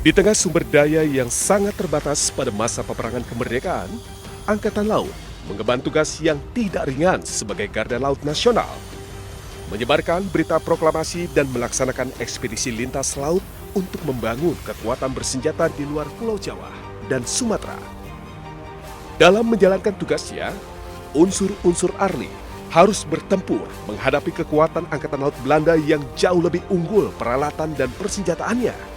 Di tengah sumber daya yang sangat terbatas pada masa peperangan kemerdekaan, Angkatan Laut mengemban tugas yang tidak ringan sebagai Garda Laut Nasional, menyebarkan berita proklamasi dan melaksanakan ekspedisi lintas laut untuk membangun kekuatan bersenjata di luar Pulau Jawa dan Sumatera. Dalam menjalankan tugasnya, unsur-unsur ARLI harus bertempur menghadapi kekuatan Angkatan Laut Belanda yang jauh lebih unggul peralatan dan persenjataannya.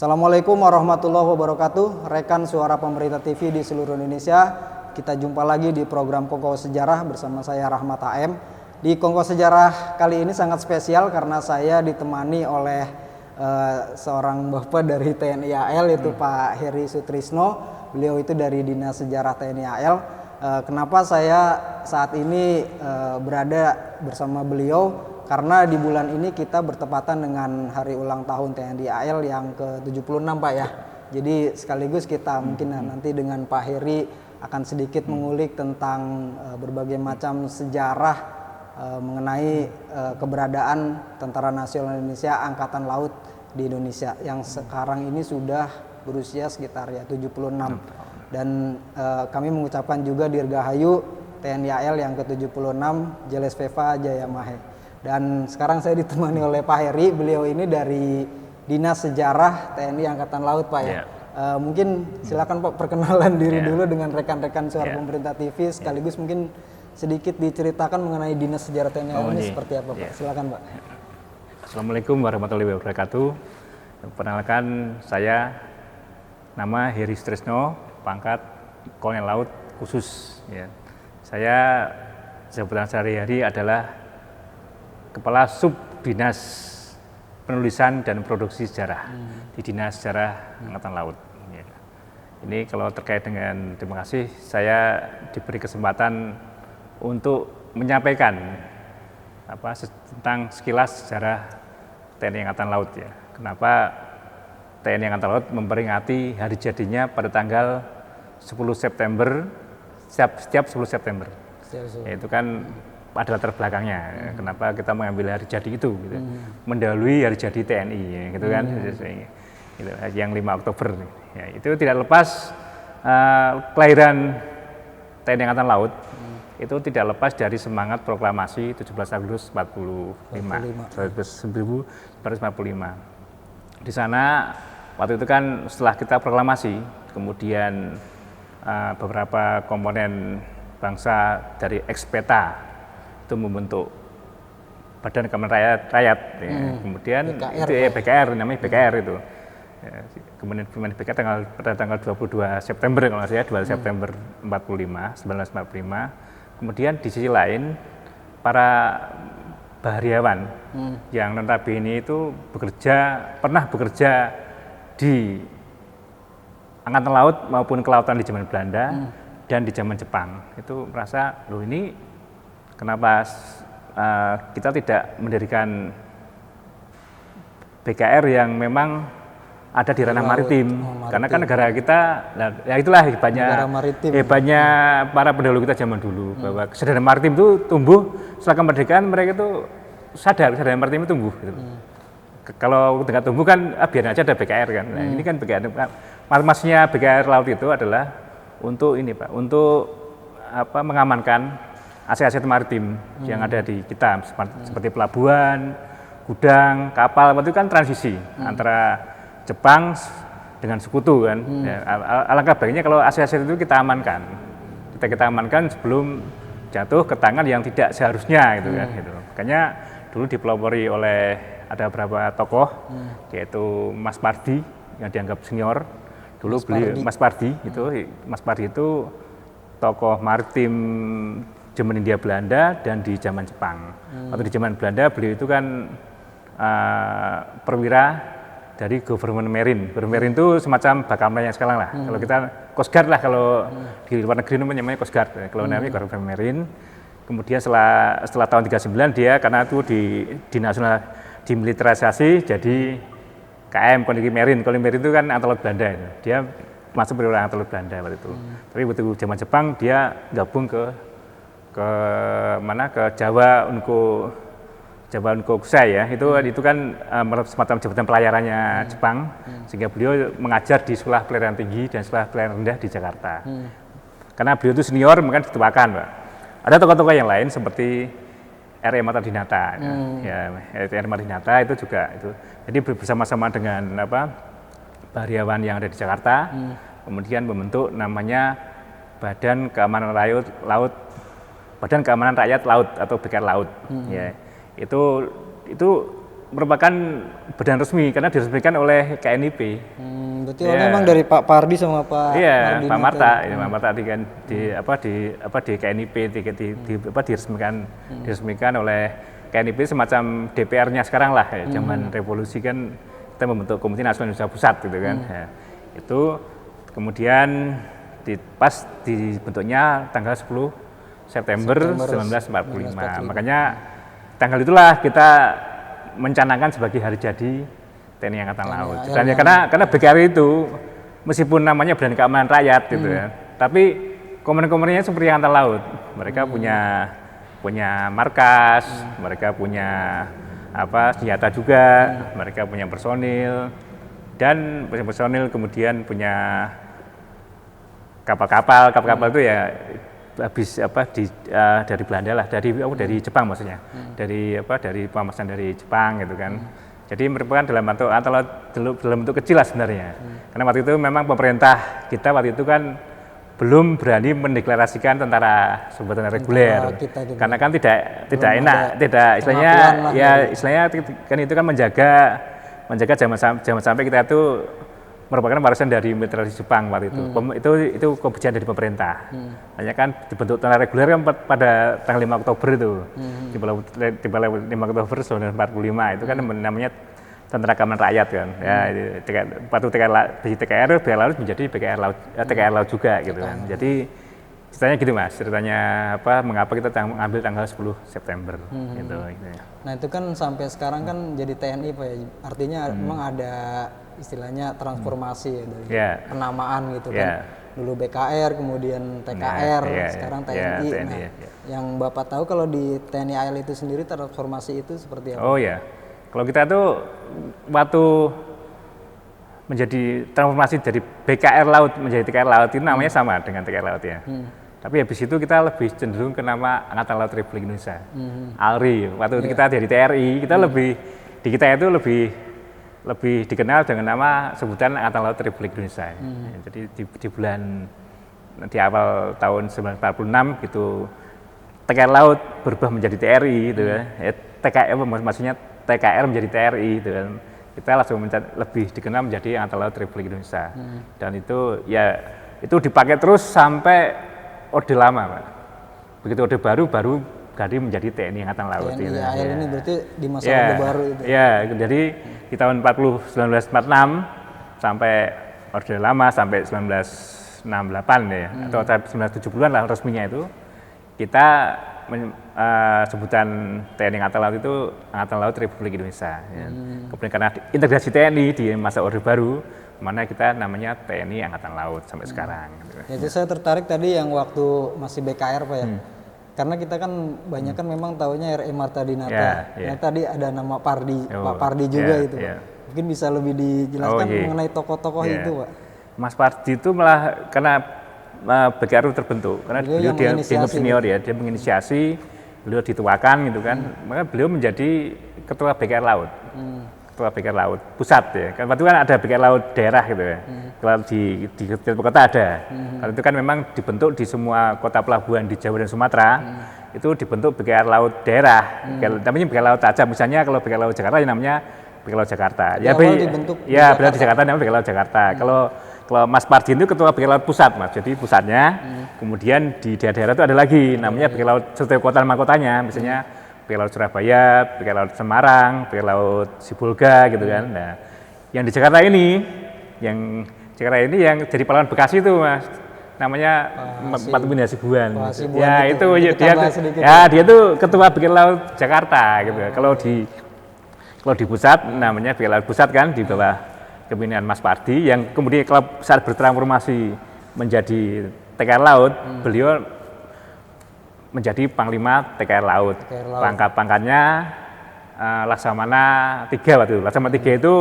Assalamualaikum warahmatullahi wabarakatuh. Rekan Suara Pemerintah TV di seluruh Indonesia, kita jumpa lagi di program Kongko Sejarah bersama saya Rahmat HM. Di Kongko Sejarah kali ini sangat spesial karena saya ditemani oleh seorang bapak dari TNI AL, yaitu Pak Heri Sutrisno. Beliau itu dari Dinas Sejarah TNI AL. Kenapa saya saat ini berada bersama beliau? Karena di bulan ini kita bertepatan dengan hari ulang tahun TNI AL yang ke-76, Pak ya. Jadi sekaligus kita mungkin nanti dengan Pak Heri akan sedikit mengulik tentang berbagai macam sejarah mengenai keberadaan Tentara Nasional Indonesia Angkatan Laut di Indonesia yang sekarang ini sudah berusia sekitar 76. Dan kami mengucapkan juga Dirgahayu TNI AL yang ke-76 Jeles Veva Jayamahe. Dan sekarang saya ditemani oleh Pak Heri, beliau ini dari Dinas Sejarah TNI Angkatan Laut, Pak ya. Mungkin silakan Pak perkenalan diri dulu dengan rekan-rekan Suara Pemerintah TV, sekaligus mungkin sedikit diceritakan mengenai Dinas Sejarah TNI AL ini seperti apa, Pak. Silakan, Pak. Assalamualaikum warahmatullahi wabarakatuh. Perkenalkan, saya nama Heri Sutrisno, pangkat Kolonel Laut Khusus. Ya. Saya jabatan sehari-hari adalah Kepala Sub Dinas Penulisan dan Produksi Sejarah di Dinas Sejarah Angkatan Laut. Ya. Ini kalau terkait dengan, terima kasih, saya diberi kesempatan untuk menyampaikan tentang sekilas sejarah TNI Angkatan Laut. Ya. Kenapa TNI Angkatan Laut memperingati hari jadinya pada tanggal 10 September, setiap 10 September. Itu kan ada latar belakangnya, kenapa kita mengambil hari jadi itu, gitu. Mendahului hari jadi TNI, gitu kan, gitu, yang 5 Oktober. Ya, itu tidak lepas kelahiran TNI Angkatan Laut, itu tidak lepas dari semangat proklamasi 17 Agustus 1945. Di sana waktu itu kan setelah kita proklamasi, kemudian beberapa komponen bangsa dari Ekspeta itu membentuk Badan Keamanan Rakyat, ya. Kemudian BKR, itu BKR, namanya BKR itu. Ya, kemudian BKR pada tanggal 22 September kalau saya 2 September 1945. Kemudian di sisi lain para bahariawan yang notabene itu pernah bekerja di Angkatan Laut maupun kelautan di zaman Belanda dan di zaman Jepang, itu merasa loh ini kenapa kita tidak mendirikan BKR yang memang ada di ranah maritim. Karena kan negara kita, ya itulah hebatnya para pendahulu kita zaman dulu, bahwa kesadaran maritim itu tumbuh setelah kemerdekaan, mereka itu sadar kesadaran maritim itu tumbuh. Gitu. Kalau tidak tumbuh kan biar aja ada BKR kan. Nah, ini kan BKR, maksudnya BKR laut itu adalah untuk ini Pak, untuk mengamankan aset-aset maritim yang ada di kita, seperti pelabuhan, gudang, kapal, itu kan transisi antara Jepang dengan sekutu kan. Ya, alangkah baiknya kalau aset-aset itu kita amankan. Kita amankan sebelum jatuh ke tangan yang tidak seharusnya gitu kan. Gitu. Makanya dulu dipelopori oleh ada beberapa tokoh, yaitu Mas Pardi yang dianggap senior. Dulu Mas Pardi itu tokoh maritim zaman Hindia Belanda dan di zaman Jepang. Waktu di zaman Belanda beliau itu kan perwira dari Government Marine. Government Marine itu semacam Bakamla yang sekarang lah. Kalau kita Coast Guard lah, kalau di luar negeri namanya Coast Guard. Kalau namanya Government Marine. Kemudian setelah tahun 39 dia karena itu dimiliterisasi jadi KM Kondiki Marine. Kondiki Marine itu kan Angkatan Laut Belanda itu. Dia masuk perwira Angkatan Laut Belanda waktu itu. Tapi waktu zaman Jepang dia gabung ke ke mana ke Jawa Unko Kusai ya, itu kan semacam jabatan pelayarannya Jepang, sehingga beliau mengajar di Sekolah Pelayaran Tinggi dan Sekolah Pelayaran Rendah di Jakarta. Karena beliau itu senior, maka dituakan, Pak. Ada tokoh-tokoh yang lain seperti R.E. Marta Dinata, R.E. Marta Dinata itu juga itu. Jadi bersama-sama dengan Bahariawan yang ada di Jakarta, kemudian membentuk namanya Badan Keamanan Rakyat Laut atau BKR Laut. Ya. Itu merupakan badan resmi karena diresmikan oleh KNIP. Berarti memang dari Pak Pardi sama Pak Pak Marta, Pak Marta kan di KNIP diresmikan oleh KNIP semacam DPR-nya sekarang lah. Zaman revolusi kan kita membentuk Komite Nasional Indonesia Pusat gitu kan. Ya. Itu kemudian pas dibentuknya tanggal 10 September 1945. Makanya tanggal itulah kita mencanangkan sebagai hari jadi TNI Angkatan Laut. Karena BKR itu meskipun namanya Badan Keamanan Rakyat gitu ya, tapi komponen-komponennya seperti Angkatan Laut. Mereka punya markas, mereka punya senjata juga, mereka punya personil kemudian punya kapal itu ya habis dari Belanda lah, dari Jepang maksudnya, dari pemasaran dari Jepang gitu kan. Jadi merupakan dalam bentuk kecil lah sebenarnya. Karena waktu itu memang pemerintah kita waktu itu kan belum berani mendeklarasikan tentara sebetulnya reguler. Karena kan tidak enak, istilahnya kan itu kan menjaga jangan sampai kita itu merupakan warisan dari militer Jepang waktu itu. Itu kebijakan dari pemerintah. Hanya kan dibentuk tentara reguler kan pada tanggal 5 Oktober itu. Di 5 Oktober 1945 itu kan namanya Tentara Keamanan Rakyat kan. Ya, waktu TKR Laut menjadi TKR Laut juga gitu kan. Jadi ceritanya gitu Mas, mengapa kita mengambil tanggal 10 September gitu. Nah, itu kan sampai sekarang kan jadi TNI Pak ya. Artinya memang ada istilahnya transformasi ya dari penamaan gitu kan. Dulu BKR, kemudian TKR, sekarang TNI. Yang Bapak tahu kalau di TNI AL itu sendiri transformasi itu seperti apa? Oh ya, kalau kita tuh waktu menjadi transformasi dari BKR Laut menjadi TKR Laut itu namanya sama dengan TKR Laut ya. Tapi habis itu kita lebih cenderung ke nama Angkatan Laut Republik Indonesia, ALRI. Waktu kita dari TRI, kita itu lebih dikenal dengan nama sebutan Angkatan Laut Republik Indonesia. Jadi di awal tahun 1946 gitu TKR Laut berubah menjadi TRI gitu ya. Maksudnya TKR menjadi TRI gitu kan. Kita langsung lebih dikenal menjadi Angkatan Laut Republik Indonesia. Dan itu dipakai terus sampai Orde Lama, Pak. Begitu Orde Baru ganti menjadi TNI Angkatan Laut. TNI AL ini berarti di masa Orde Baru itu. Ya, jadi di tahun 1946 sampai Orde Lama sampai 1968 ya, atau 1970-an lah resminya itu, kita sebutan TNI Angkatan Laut itu Angkatan Laut Republik Indonesia. Ya. Kemudian karena integrasi TNI di masa Orde Baru, mana kita namanya TNI Angkatan Laut sampai sekarang. Jadi saya tertarik tadi yang waktu masih BKR Pak ya. Karena kita kan banyak kan memang tahunya R.E. Marta Dinata. Nah, tadi ada nama Pak Pardi juga itu Pak. Mungkin bisa lebih dijelaskan mengenai tokoh-tokoh itu Pak. Mas Pardi itu malah karena BKR terbentuk, karena beliau dia senior ya, dia menginisiasi, beliau dituakan gitu kan, maka beliau menjadi ketua BKR Laut. Ketua BKR Laut pusat ya, kan waktu itu kan ada BKR Laut daerah gitu ya, kalau di kota ada, kalau itu kan memang dibentuk di semua kota pelabuhan di Jawa dan Sumatera, itu dibentuk BKR Laut daerah, namanya BKR Laut aja, misalnya kalau BKR Laut Jakarta ya namanya BKR Laut Jakarta, benar di Jakarta namanya BKR Laut Jakarta, kalau Mas Pardi itu ketua BKR Laut Pusat Mas, jadi pusatnya, kemudian di daerah-daerah itu ada lagi, namanya BKR Laut setiap kota nama kotanya, misalnya BKR Laut Surabaya, BKR Laut Semarang, BKR Laut Sibolga gitu kan. Nah, yang di Jakarta ini yang jadi pahlawan Bekasi itu Mas, namanya Pak Tumin Hasibuan. Ya itu dia tuh ketua BKR Laut Jakarta gitu. Kalau di pusat namanya BKR Laut Pusat kan di bawah kepemimpinan Mas Pardi, yang kemudian kalau saat bertransformasi menjadi TKR Laut, beliau menjadi Panglima TKR Laut. Pangkat-pangkatnya Laksamana 3 waktu itu. Laksamana 3 itu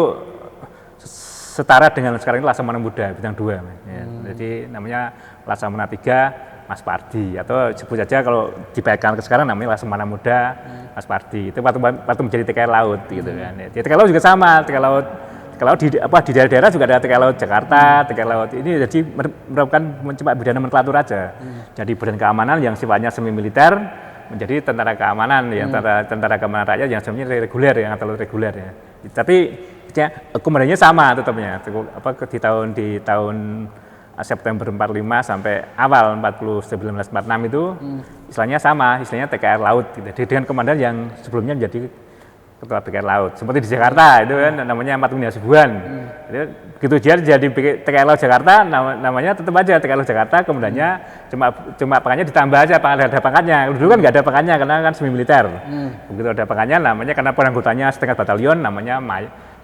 setara dengan sekarang ini Laksamana Muda bintang 2. Ya. Jadi namanya Laksamana 3 Mas Pardi, atau sebut saja kalau dibaikkan ke sekarang namanya Laksamana Muda Mas Pardi. Itu waktu menjadi TKR Laut gitu kan. Ya, TKR Laut juga sama, TKR Laut di daerah-daerah juga ada TKR Laut Jakarta, TKR Laut ini jadi merupakan cuma bidang nomenklatur aja. Jadi badan keamanan yang sifatnya semi militer menjadi tentara keamanan yang tentara keamanan rakyat yang sebenarnya reguler, yang atau reguler ya. Tapi komandannya sama tetapnya. Di tahun September 45 sampai awal 1946 itu istilahnya sama, istilahnya TKR Laut gitu. Dengan komandan yang sebelumnya menjadi Ketua TKR Laut. Seperti di Jakarta itu kan namanya Matmini Hasibuan. Begitu dia jadi TKR Laut Jakarta, namanya tetap aja TKR Laut Jakarta, komandannya cuma pangkatnya ditambah aja, ada pangkatnya. Dulu kan nggak ada pangkatnya karena kan semi militer. Begitu ada pangkatnya namanya karena penanggotanya setengah batalion namanya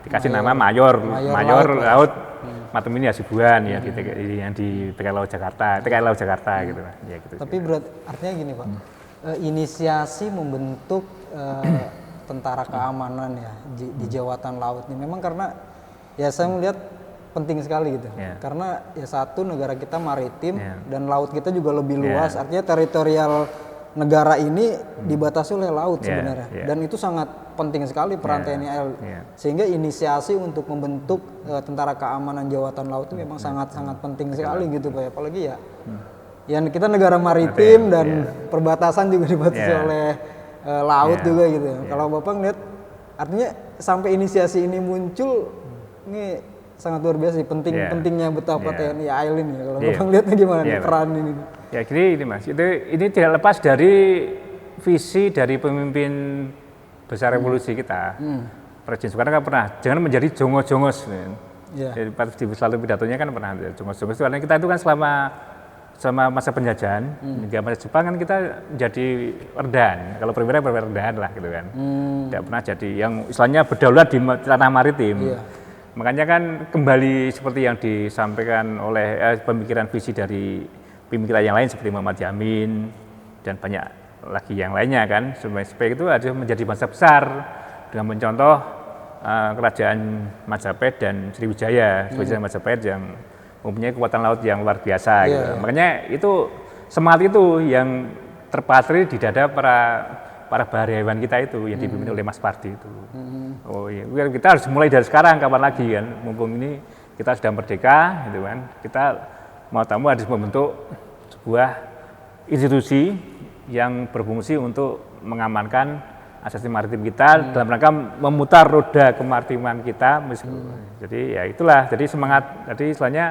dikasih nama Mayor Laut Matmini Hasibuan ya yang di TKR Laut Jakarta gitu. Ya, gitu. Tapi artinya gini Pak, inisiasi membentuk tentara keamanan ya di Jawatan Laut ini memang karena ya saya melihat penting sekali gitu. Karena ya satu, negara kita maritim dan laut kita juga lebih luas. Artinya teritorial negara ini dibatasi oleh laut sebenarnya. Dan itu sangat penting sekali peran TNI AL. Sehingga inisiasi untuk membentuk tentara keamanan Jawatan Laut itu memang sangat-sangat penting sekali gitu Pak. Apalagi ya kita negara maritim dan perbatasan juga dibatasi oleh laut juga gitu. Kalau Bapak ngeliat artinya sampai inisiasi ini muncul ini sangat luar biasa sih, pentingnya betapa TNI AL ini. Kalau Bapak lihatnya gimana nih peran ini? Ya gini Mas, ini tidak lepas dari visi dari pemimpin besar revolusi kita. Presiden Soekarno kan pernah jangan menjadi jongos-jongos. Jadi selalu pidatonya kan pernah jongos-jongos itu karena kita itu kan selama masa penjajahan hingga masa Jepang kan kita jadi redahan, kalau perwira redahan lah gitu kan. Tidak pernah jadi yang istilahnya berdaulat di tanah maritim. Makanya kan kembali seperti yang disampaikan oleh pemikiran visi dari pemikiran yang lain seperti Muhammad Yamin dan banyak lagi yang lainnya kan. Supaya itu harus menjadi bangsa besar dengan mencontoh kerajaan Majapahit dan Sriwijaya, Majapahit yang mempunyai kekuatan laut yang luar biasa. Gitu. Makanya itu semangat itu yang terpatri di dada para bahariawan kita itu yang dipimpin oleh Mas Pardi itu. Oh iya, kita harus mulai dari sekarang, kapan lagi kan? Mumpung ini kita sudah merdeka, gitu kan? Kita mau tamu harus membentuk sebuah institusi yang berfungsi untuk mengamankan aset maritim kita dalam rangka memutar roda kemaritiman kita. Jadi ya itulah, jadi semangat, jadi istilahnya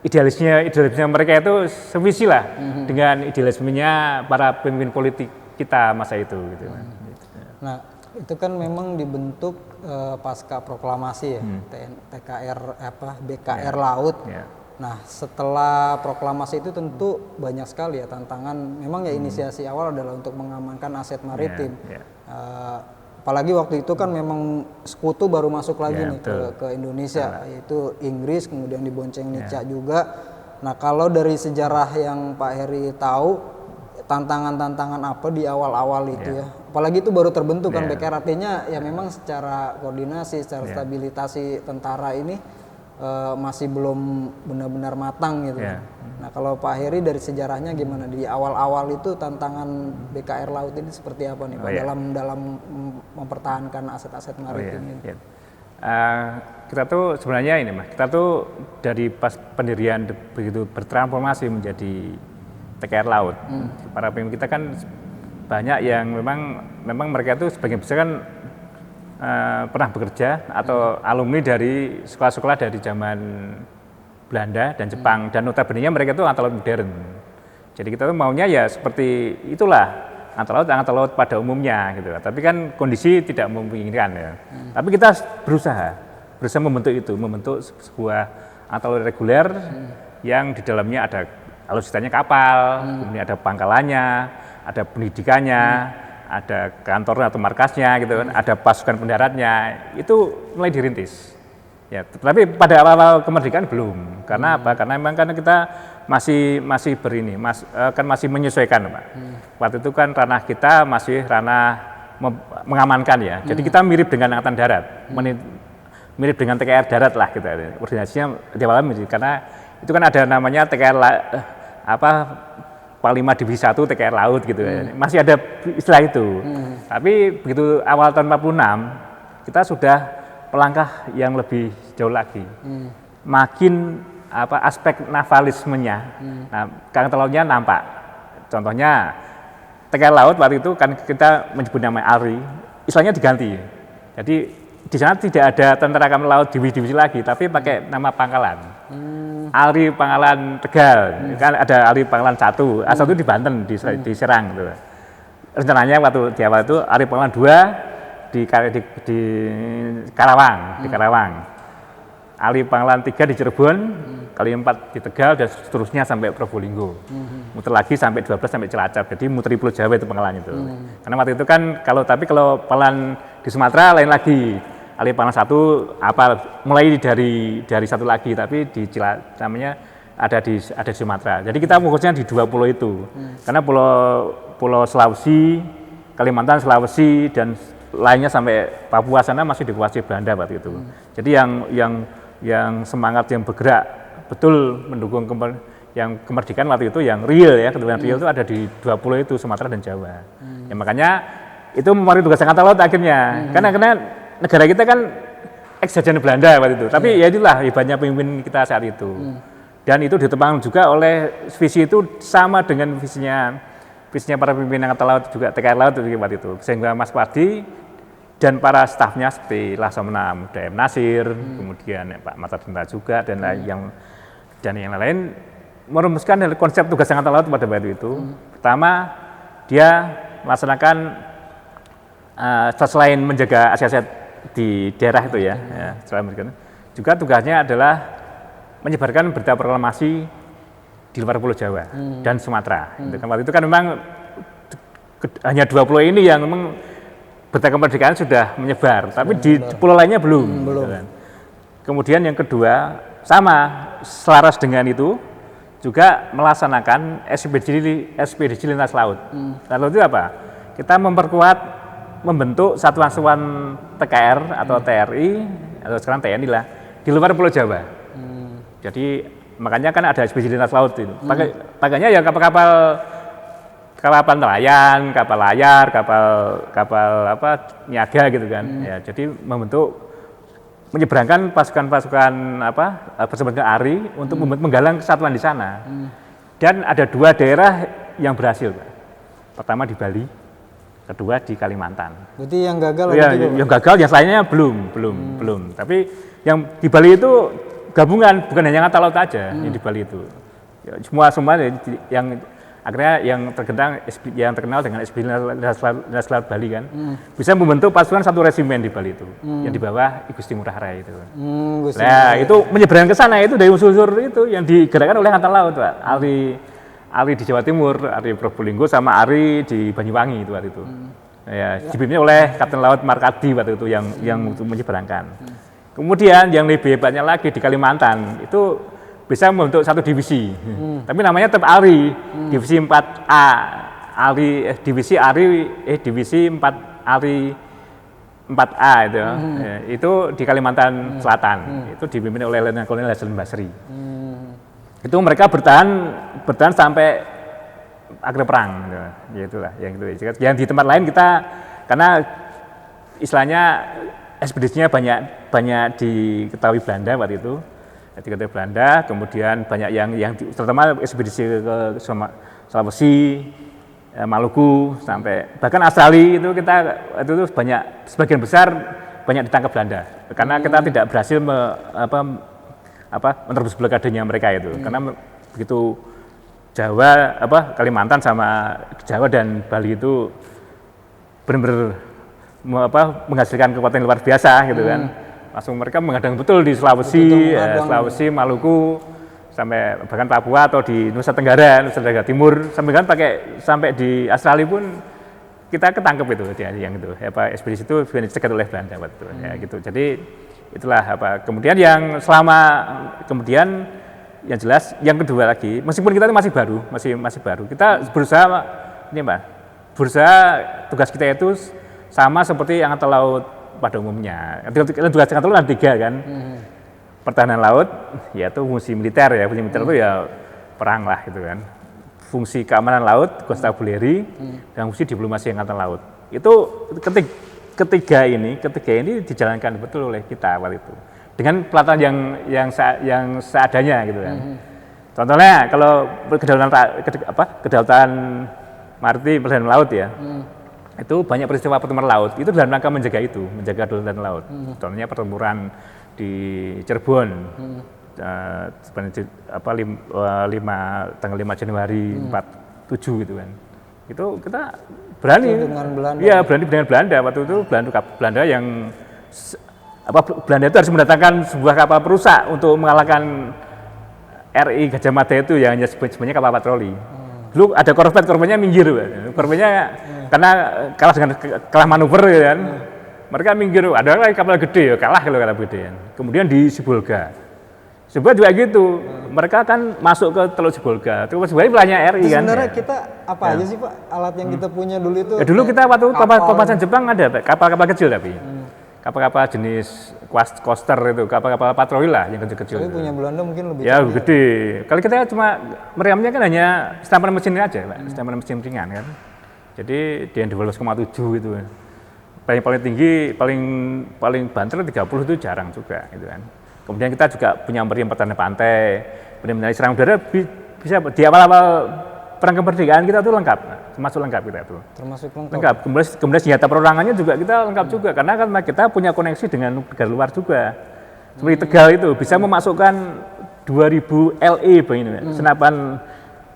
idealisme mereka itu sevisi lah dengan idealismenya para pemimpin politik kita masa itu gitu. Nah, itu kan memang dibentuk pasca proklamasi ya, BKR Laut. Nah, setelah proklamasi itu tentu banyak sekali ya tantangan. Memang ya inisiasi awal adalah untuk mengamankan aset maritim. Apalagi waktu itu kan memang sekutu baru masuk lagi nih ke Indonesia, yaitu Inggris, kemudian dibonceng Nica juga. Nah, kalau dari sejarah yang Pak Heri tahu, tantangan-tantangan apa di awal-awal itu ya? Apalagi itu baru terbentuk kan BKR, artinya ya memang secara koordinasi, secara stabilitasi tentara ini masih belum benar-benar matang gitu. Nah, kalau Pak Heri dari sejarahnya gimana di awal-awal itu tantangan BKR Laut ini seperti apa nih Pak dalam mempertahankan aset-aset maritim ini? Kita tuh sebenarnya ini Mas, kita tuh dari pas pendirian begitu bertransformasi menjadi TKR Laut. Para pemimpin kita kan banyak yang memang mereka itu sebagian besar kan pernah bekerja atau alumni dari sekolah-sekolah dari zaman Belanda dan Jepang, dan notabene mereka itu angkatan laut modern. Jadi kita tuh maunya ya seperti itulah angkatan laut pada umumnya gitu. Tapi kan kondisi tidak memungkinkan ya. Tapi kita berusaha membentuk sebuah angkatan laut reguler yang di dalamnya ada alutsistanya kapal, kemudian ada pangkalannya, ada pendidikannya, ada kantor atau markasnya gitu kan, ada pasukan pendaratnya. Itu mulai dirintis. Ya, tapi pada awal-awal kemerdekaan belum. Karena apa? Karena memang kita masih kan masih menyesuaikan, Pak. Waktu itu kan ranah kita masih ranah mengamankan ya. Jadi kita mirip dengan Angkatan Darat, mirip dengan TKR darat lah kita. Koordinasinya di awal mirip, karena itu kan ada namanya TKR Panglima Divisi 1 TKR Laut gitu ya. Masih ada istilah itu. Tapi begitu awal tahun 46 kita sudah melangkah yang lebih jauh lagi. Makin aspek navalismenya, nah Angkatan Lautnya nampak. Contohnya TKR Laut waktu itu kan kita menyebut nama ARI, istilahnya diganti. Jadi di sana tidak ada tentara angkatan laut divisi lagi, tapi pakai nama pangkalan. ARI Pangkalan Tegal, kan ada ARI Pangkalan 1, A1 di Banten, di Serang. Gitu. Rencananya waktu di awal itu ARI Pangkalan 2 di Karawang, ARI Pangkalan 3 di Cirebon, kali 4 di Tegal, dan seterusnya sampai Probolinggo. Muter lagi sampai 12 sampai Cilacap, jadi muteri Pulau Jawa itu pangkalan itu. Karena waktu itu kan kalau pangkalan di Sumatera lain lagi. ARI Pangkalan 1 mulai dari satu lagi, tapi di namanya ada di Sumatera. Jadi kita fokusnya di 2 pulau itu. Karena pulau Sulawesi, Kalimantan, Sulawesi, dan lainnya sampai Papua sana masih dikuasai Belanda waktu itu. Jadi yang semangat yang bergerak betul mendukung yang kemerdekaan waktu itu, yang real ya, kemerdekaan real itu ada di 2 pulau itu, Sumatera dan Jawa. Ya makanya itu memari tugas Angkatan Laut akhirnya. Karena negara kita kan ex-jajahan Belanda waktu itu. Tapi ya itulah hebatnya pemimpin kita saat itu. Dan itu ditopang juga oleh visi itu sama dengan visinya para pemimpin Angkatan Laut juga, TKR Laut waktu itu. Sehingga Mas Pardi dan para stafnya seperti Laksamana Muda M. Nasir, kemudian Pak Mata Dinta juga, dan yang lain merumuskan konsep tugas Angkatan Laut pada waktu itu. Pertama, dia melaksanakan selain menjaga aset-aset di daerah itu ya, juga tugasnya adalah menyebarkan berita proklamasi di luar Pulau Jawa dan Sumatera. Waktu itu kan memang hanya 2 pulau ini yang memang berita kemerdekaan sudah menyebar, tapi di pulau lainnya belum. Kemudian yang kedua, sama selaras dengan itu, juga melaksanakan ekspedisi lintas laut. Lalu itu apa? Kita membentuk satuan-satuan TKR atau TRI, atau sekarang TNI lah, di luar Pulau Jawa. Jadi makanya kan ada ekspedisi lintas laut itu. Pakainya ya kapal nelayan, kapal layar, kapal niaga gitu kan. Ya, jadi menyeberangkan pasukan ARI untuk menggalang kesatuan di sana. Dan ada 2 daerah yang berhasil, Pak. Pertama di Bali, kedua di Kalimantan. Berarti yang gagal yang gagal, yang lainnya belum. Tapi yang di Bali itu gabungan, bukan hanya Angkatan Laut aja yang di Bali itu. Ya, semua yang akhirnya yang terkenal dengan ekspedisi lintas laut Bali kan, bisa membentuk pasukan 1 resimen di Bali itu, yang di bawah I Gusti Ngurah Rai itu. Nah, itu menyeberang ke sana itu dari unsur itu yang digerakkan oleh Angkatan Laut, Pak. ARI di Jawa Timur, ARI Probolinggo, sama ARI di Banyuwangi itu waktu itu. Ya, dipimpin oleh Kapten Laut Markadi waktu itu yang menyeberangkan. Kemudian yang lebih hebatnya lagi di Kalimantan itu bisa membentuk 1 divisi, tapi namanya tetap ARI, divisi 4A, divisi 4 ARI 4A itu, itu di Kalimantan Selatan, itu dipimpin oleh Letnan Kolonel Hasan Basri. Itu mereka bertahan sampai akhir perang, gitu lah, yang itu. Yang di tempat lain kita, karena istilahnya ekspedisinya banyak diketahui Belanda waktu itu. Diketahui Belanda, kemudian banyak yang terutama ekspedisi ke Sulawesi, Maluku, sampai bahkan Australia itu itu banyak, sebagian besar banyak ditangkap Belanda karena kita tidak berhasil menerobos blokadenya mereka itu. Karena begitu Jawa, Kalimantan sama Jawa dan Bali itu benar-benar menghasilkan kekuatan luar biasa gitu kan. Langsung mereka menghadang betul di Sulawesi, Maluku, sampai bahkan Papua atau di Nusa Tenggara Timur, sampai di Australia pun kita ketangkep itu yang itu. Ekspedisi itu dicegat oleh Belanda waktu itu. Ya gitu. Jadi itulah kemudian yang jelas, yang kedua lagi, meskipun kita ini masih baru, kita berusaha ini Pak, berusaha tugas kita itu sama seperti Angkatan Laut pada umumnya. Tugas Angkatan Laut ada 3 kan, pertahanan laut, yaitu fungsi militer ya, fungsi militer itu ya perang lah gitu kan. Fungsi keamanan laut, constabulary, dan fungsi diplomasi Angkatan Laut. Itu ketiga ini dijalankan betul oleh kita waktu itu. Dengan pelatihan yang seadanya gitu kan. Contohnya kalau kedaulatan maritim, pertahanan laut ya, itu banyak peristiwa pertempuran laut. Itu dalam rangka menjaga kedaulatan laut. Contohnya pertempuran di Cirebon, tanggal 5 Januari 47 gitu kan. Itu kita berani dengan Belanda. Iya, berani dengan Belanda waktu itu. Belanda yang Belanda itu harus mendatangkan sebuah kapal perusak untuk mengalahkan RI Gajah Mada itu yang hanya sebenarnya kapal patroli. Dulu ada korvetnya minggir, korvetnya karena kalah manuver ya kan. Mereka minggir, ada lagi kapal gede ya, kalah kalau kapal gede kan. Kemudian di Sibolga juga gitu, mereka kan masuk ke Teluk Sibolga. Terus sebenarnya wilayahnya RI kan. Sebenarnya kita apa aja sih Pak alat yang kita punya dulu itu? Ya, dulu kita waktu papasan Jepang ada kapal-kapal kecil tapi. Kapal-kapal jenis coaster itu, kapal-kapal patroli lah yang kecil-kecil. Tapi punya Belanda mungkin lebih gede. Kalau kita cuma meriamnya kan hanya senapan mesin aja, Pak. Senapan mesin ringan kan. Jadi dia 12,7 itu. Paling tinggi, paling banter 30 itu jarang juga gitu kan. Kemudian kita juga punya meriam pertahanan pantai, meriam serangan udara bisa di awal-awal perang kemerdekaan kita tuh lengkap, termasuk lengkap kita itu. Termasuk lengkap. Kemudian senjata perorangannya juga kita lengkap juga, karena kan kita punya koneksi dengan negara luar juga. Seperti Tegal itu bisa memasukkan 2000 LE begini, senapan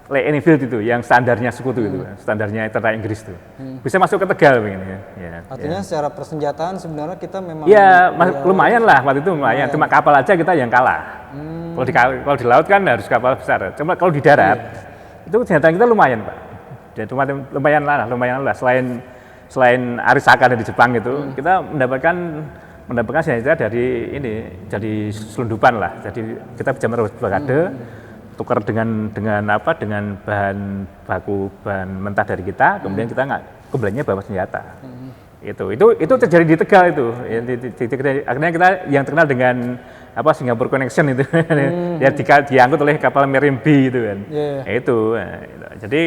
Lee Enfield itu, yang standarnya sekutu itu, standarnya tentara Inggris itu, bisa masuk ke Tegal begini. Ya, artinya secara persenjataan sebenarnya kita memang. Ya lumayan lah waktu itu lumayan. Cuma kapal aja kita yang kalah. Kalau di laut kan harus kapal besar. Cuma kalau di darat itu senjata kita lumayan Pak. Dan lumayan lah. Selain Arisaka dari Jepang itu, kita mendapatkan senjata dari jadi selundupan lah. Jadi kita bisa merebut blokade, tukar dengan bahan baku, bahan mentah dari kita, kemudian kita kembalinya bawa senjata. Itu terjadi di Tegal itu. Akhirnya kita yang terkenal dengan Singapore Connection itu, ya diangkut oleh kapal Marine B itu kan. Jadi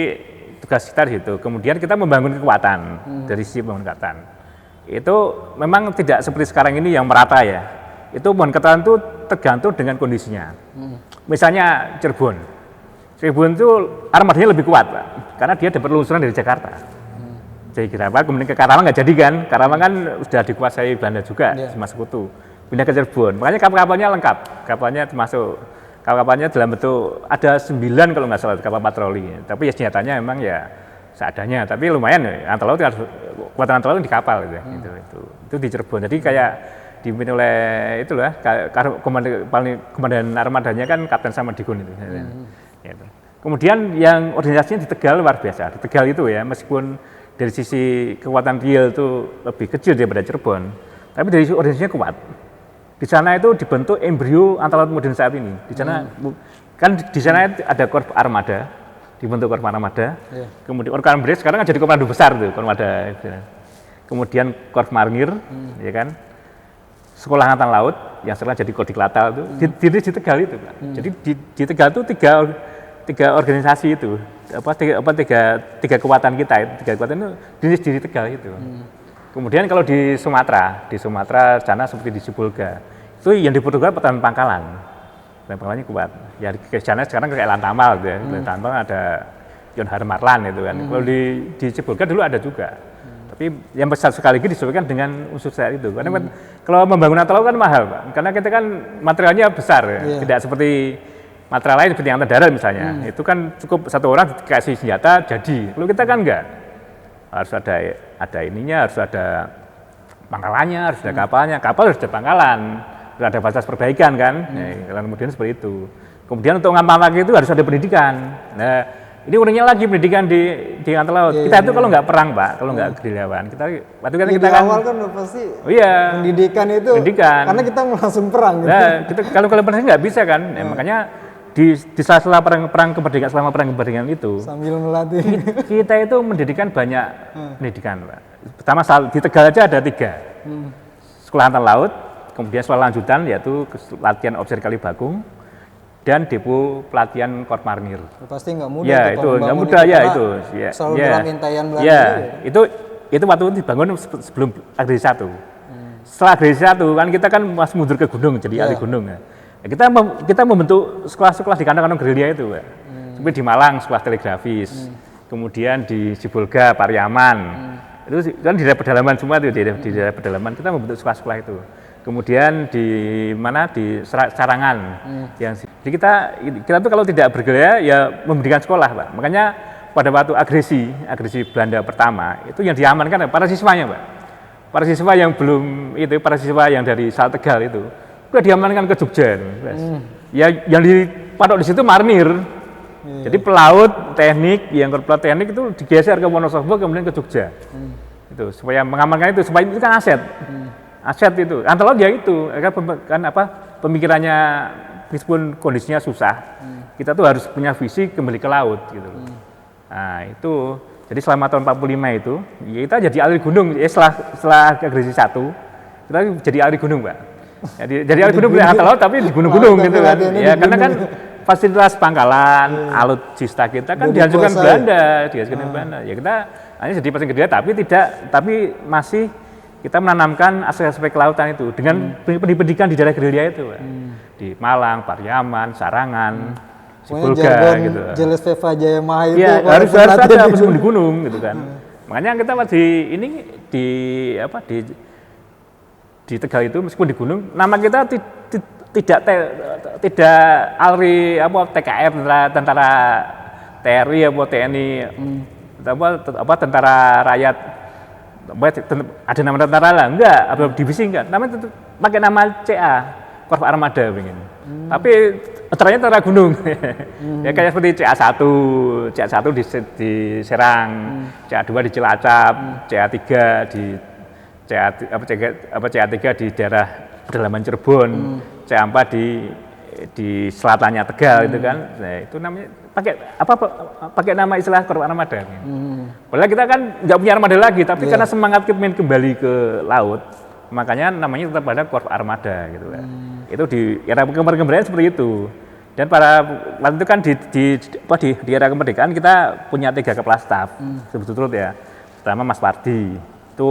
tugas kita di situ. Kemudian kita membangun kekuatan dari sisi membangun kekuatan. Itu memang tidak seperti sekarang ini yang merata ya. Itu membangun kekuatan itu tergantung dengan kondisinya. Misalnya Cirebon itu armadanya lebih kuat Pak, karena dia dapat lungsuran dari Jakarta. Jadi kira apa? Kemudian ke Karawang nggak jadi kan? Karawang kan sudah dikuasai Belanda juga, sama sekutu. Pindah ke Cirebon, makanya kapal-kapalnya lengkap. Kapalnya dalam bentuk ada 9 kalau nggak salah kapal patroli. Tapi ya senjatanya memang ya seadanya. Tapi lumayan ya, Angkatan Laut kekuatan Angkatan Laut di kapal gitu. Itu di Cirebon. Jadi kayak dipimpin oleh komandan armadanya kan Kapten Samadikun itu. Gitu. Kemudian yang organisasinya di Tegal luar biasa. Di Tegal itu ya, meskipun dari sisi kekuatan real itu lebih kecil daripada Cirebon, tapi dari sisi organisasinya kuat. Di sana itu dibentuk embrio Angkatan Laut modern saat ini. Di sana kan di sana ada Korps Armada, dibentuk Korps Armada. Kemudian Korps Armada sekarang jadi komando besar tuh, Korps Armada. Kemudian Korps Marinir, ya kan. Sekolah Angkatan Laut yang sekarang jadi Kodik Latal itu di Tegal itu, Pak. Jadi di Tegal itu tiga organisasi itu, tiga kekuatan kita, tiga kekuatan itu di Tegal itu. Kemudian kalau di Sumatera sana seperti di Sibolga, itu yang dibutuhkan pertahanan pangkalan. Pangkalannya kuat. Ya di sana sekarang kayak Lantamal gitu ya. Lantamal ada Yon Harmarlan itu kan. Kalau di Sibolga dulu ada juga. Tapi yang besar sekali lagi disesuaikan dengan unsur saya itu. Karena kalau membangun Angkatan Laut kan mahal, Pak. Karena kita kan materialnya besar ya. Tidak seperti material lain seperti Angkatan Darat misalnya. Itu kan cukup satu orang dikasih senjata jadi. Kalau kita kan enggak. Harus ada ininya, harus ada pangkalannya, harus ada kapalnya. Kapal harus ada pangkalan, harus ada fasilitas perbaikan kan. Kemudian seperti itu. Kemudian untuk ngamal lagi itu harus ada pendidikan. Nah, ini uniknya lagi pendidikan di Angkatan Laut. Kita itu kalau nggak perang Pak, kalau nggak gerilyawan, waktu kita kan awal kan udah pasti. Pendidikan. Karena kita mau langsung perang. Gitu. Nah, kalau perang nggak bisa kan. Makanya di sela-sela perang kemerdekaan, selama perang kemerdekaan itu Sambil melatih. kita itu mendirikan banyak pendidikan, Pak. Pertama di Tegal aja ada 3. Sekolah Angkatan Laut, kemudian sekolah lanjutan yaitu latihan officer Kalibakung dan depo pelatihan Korps Marinir. Pasti nggak mudah. Ya itu nggak mudah ya itu. Ya, selalu ya, dalam intaian Belanda. Ya itu waktu itu dibangun sebelum agresi 1. Setelah agresi 1 kan kita kan masih mundur ke gunung jadi ahli gunung. Ya. Kita membentuk sekolah-sekolah di kantong-kantong gerilya itu, Pak. Seperti di Malang sekolah telegrafis, kemudian di Sibolga, Pariaman, itu kan di daerah pedalaman semua itu di daerah pedalaman kita membentuk sekolah-sekolah itu. Kemudian di mana di Sarangan, yang jadi kita tuh kalau tidak bergerilya ya memberikan sekolah, Pak. Makanya pada waktu agresi Belanda pertama itu yang diamankan para siswanya, Pak. Para siswa yang belum itu, para siswa yang dari Sal Tegal itu udah diamankan ke Jogja, ya yang dipatok di situ marinir, jadi pelaut teknik, yang pelaut teknik itu digeser ke Wonosobo kemudian ke Jogja, itu supaya mengamankan itu, supaya itu kan aset itu, antara dia itu, kan pemikirannya meskipun kondisinya susah, kita tuh harus punya visi kembali ke laut gitu. Nah itu, jadi selama tahun 45 itu, ya kita jadi ahli gunung, setelah agresi 1, kita jadi ahli gunung, Pak. Jadi ahli gunung angkatan laut tapi di gunung-gunung gitu kan. Ya karena kan fasilitas pangkalan, alutsista kita kan dihancurkan Belanda, Ya kita hanya jadi pasang gede tapi masih kita menanamkan aspek-aspek kelautan itu dengan pendidikan di daerah gerilya itu, Pak. Di Malang, Pariaman, Sarangan, Sibolga gitu. Jeles Veva Jayamaha itu ya, harus ada meskipun di gunung gitu kan. Makanya kita di Tegal itu meskipun di gunung, nama kita tidak alri TKR tentara TRI TNI tentara rakyat ada nama tentara lah enggak, divisi enggak, namanya pakai nama CA Korps Armada pengen. Tapi ternyata tentara gunung. Ya kayak seperti CA1 di Serang, CA2 di Cilacap, CA3 di CA3 di daerah pedalaman Cirebon, CA4 di selatannya Tegal itu kan. Nah, itu namanya pakai nama istilah Korps Armada. Padahal kita kan nggak punya armada lagi, tapi karena semangat kita ingin kembali ke laut, makanya namanya tetap ada Korps Armada gitu kan. Itu di era kemerdekaan seperti itu. Dan waktu itu kan di era kemerdekaan kita punya 3 kepala staf berturut-turut ya. Pertama Mas Pardi, itu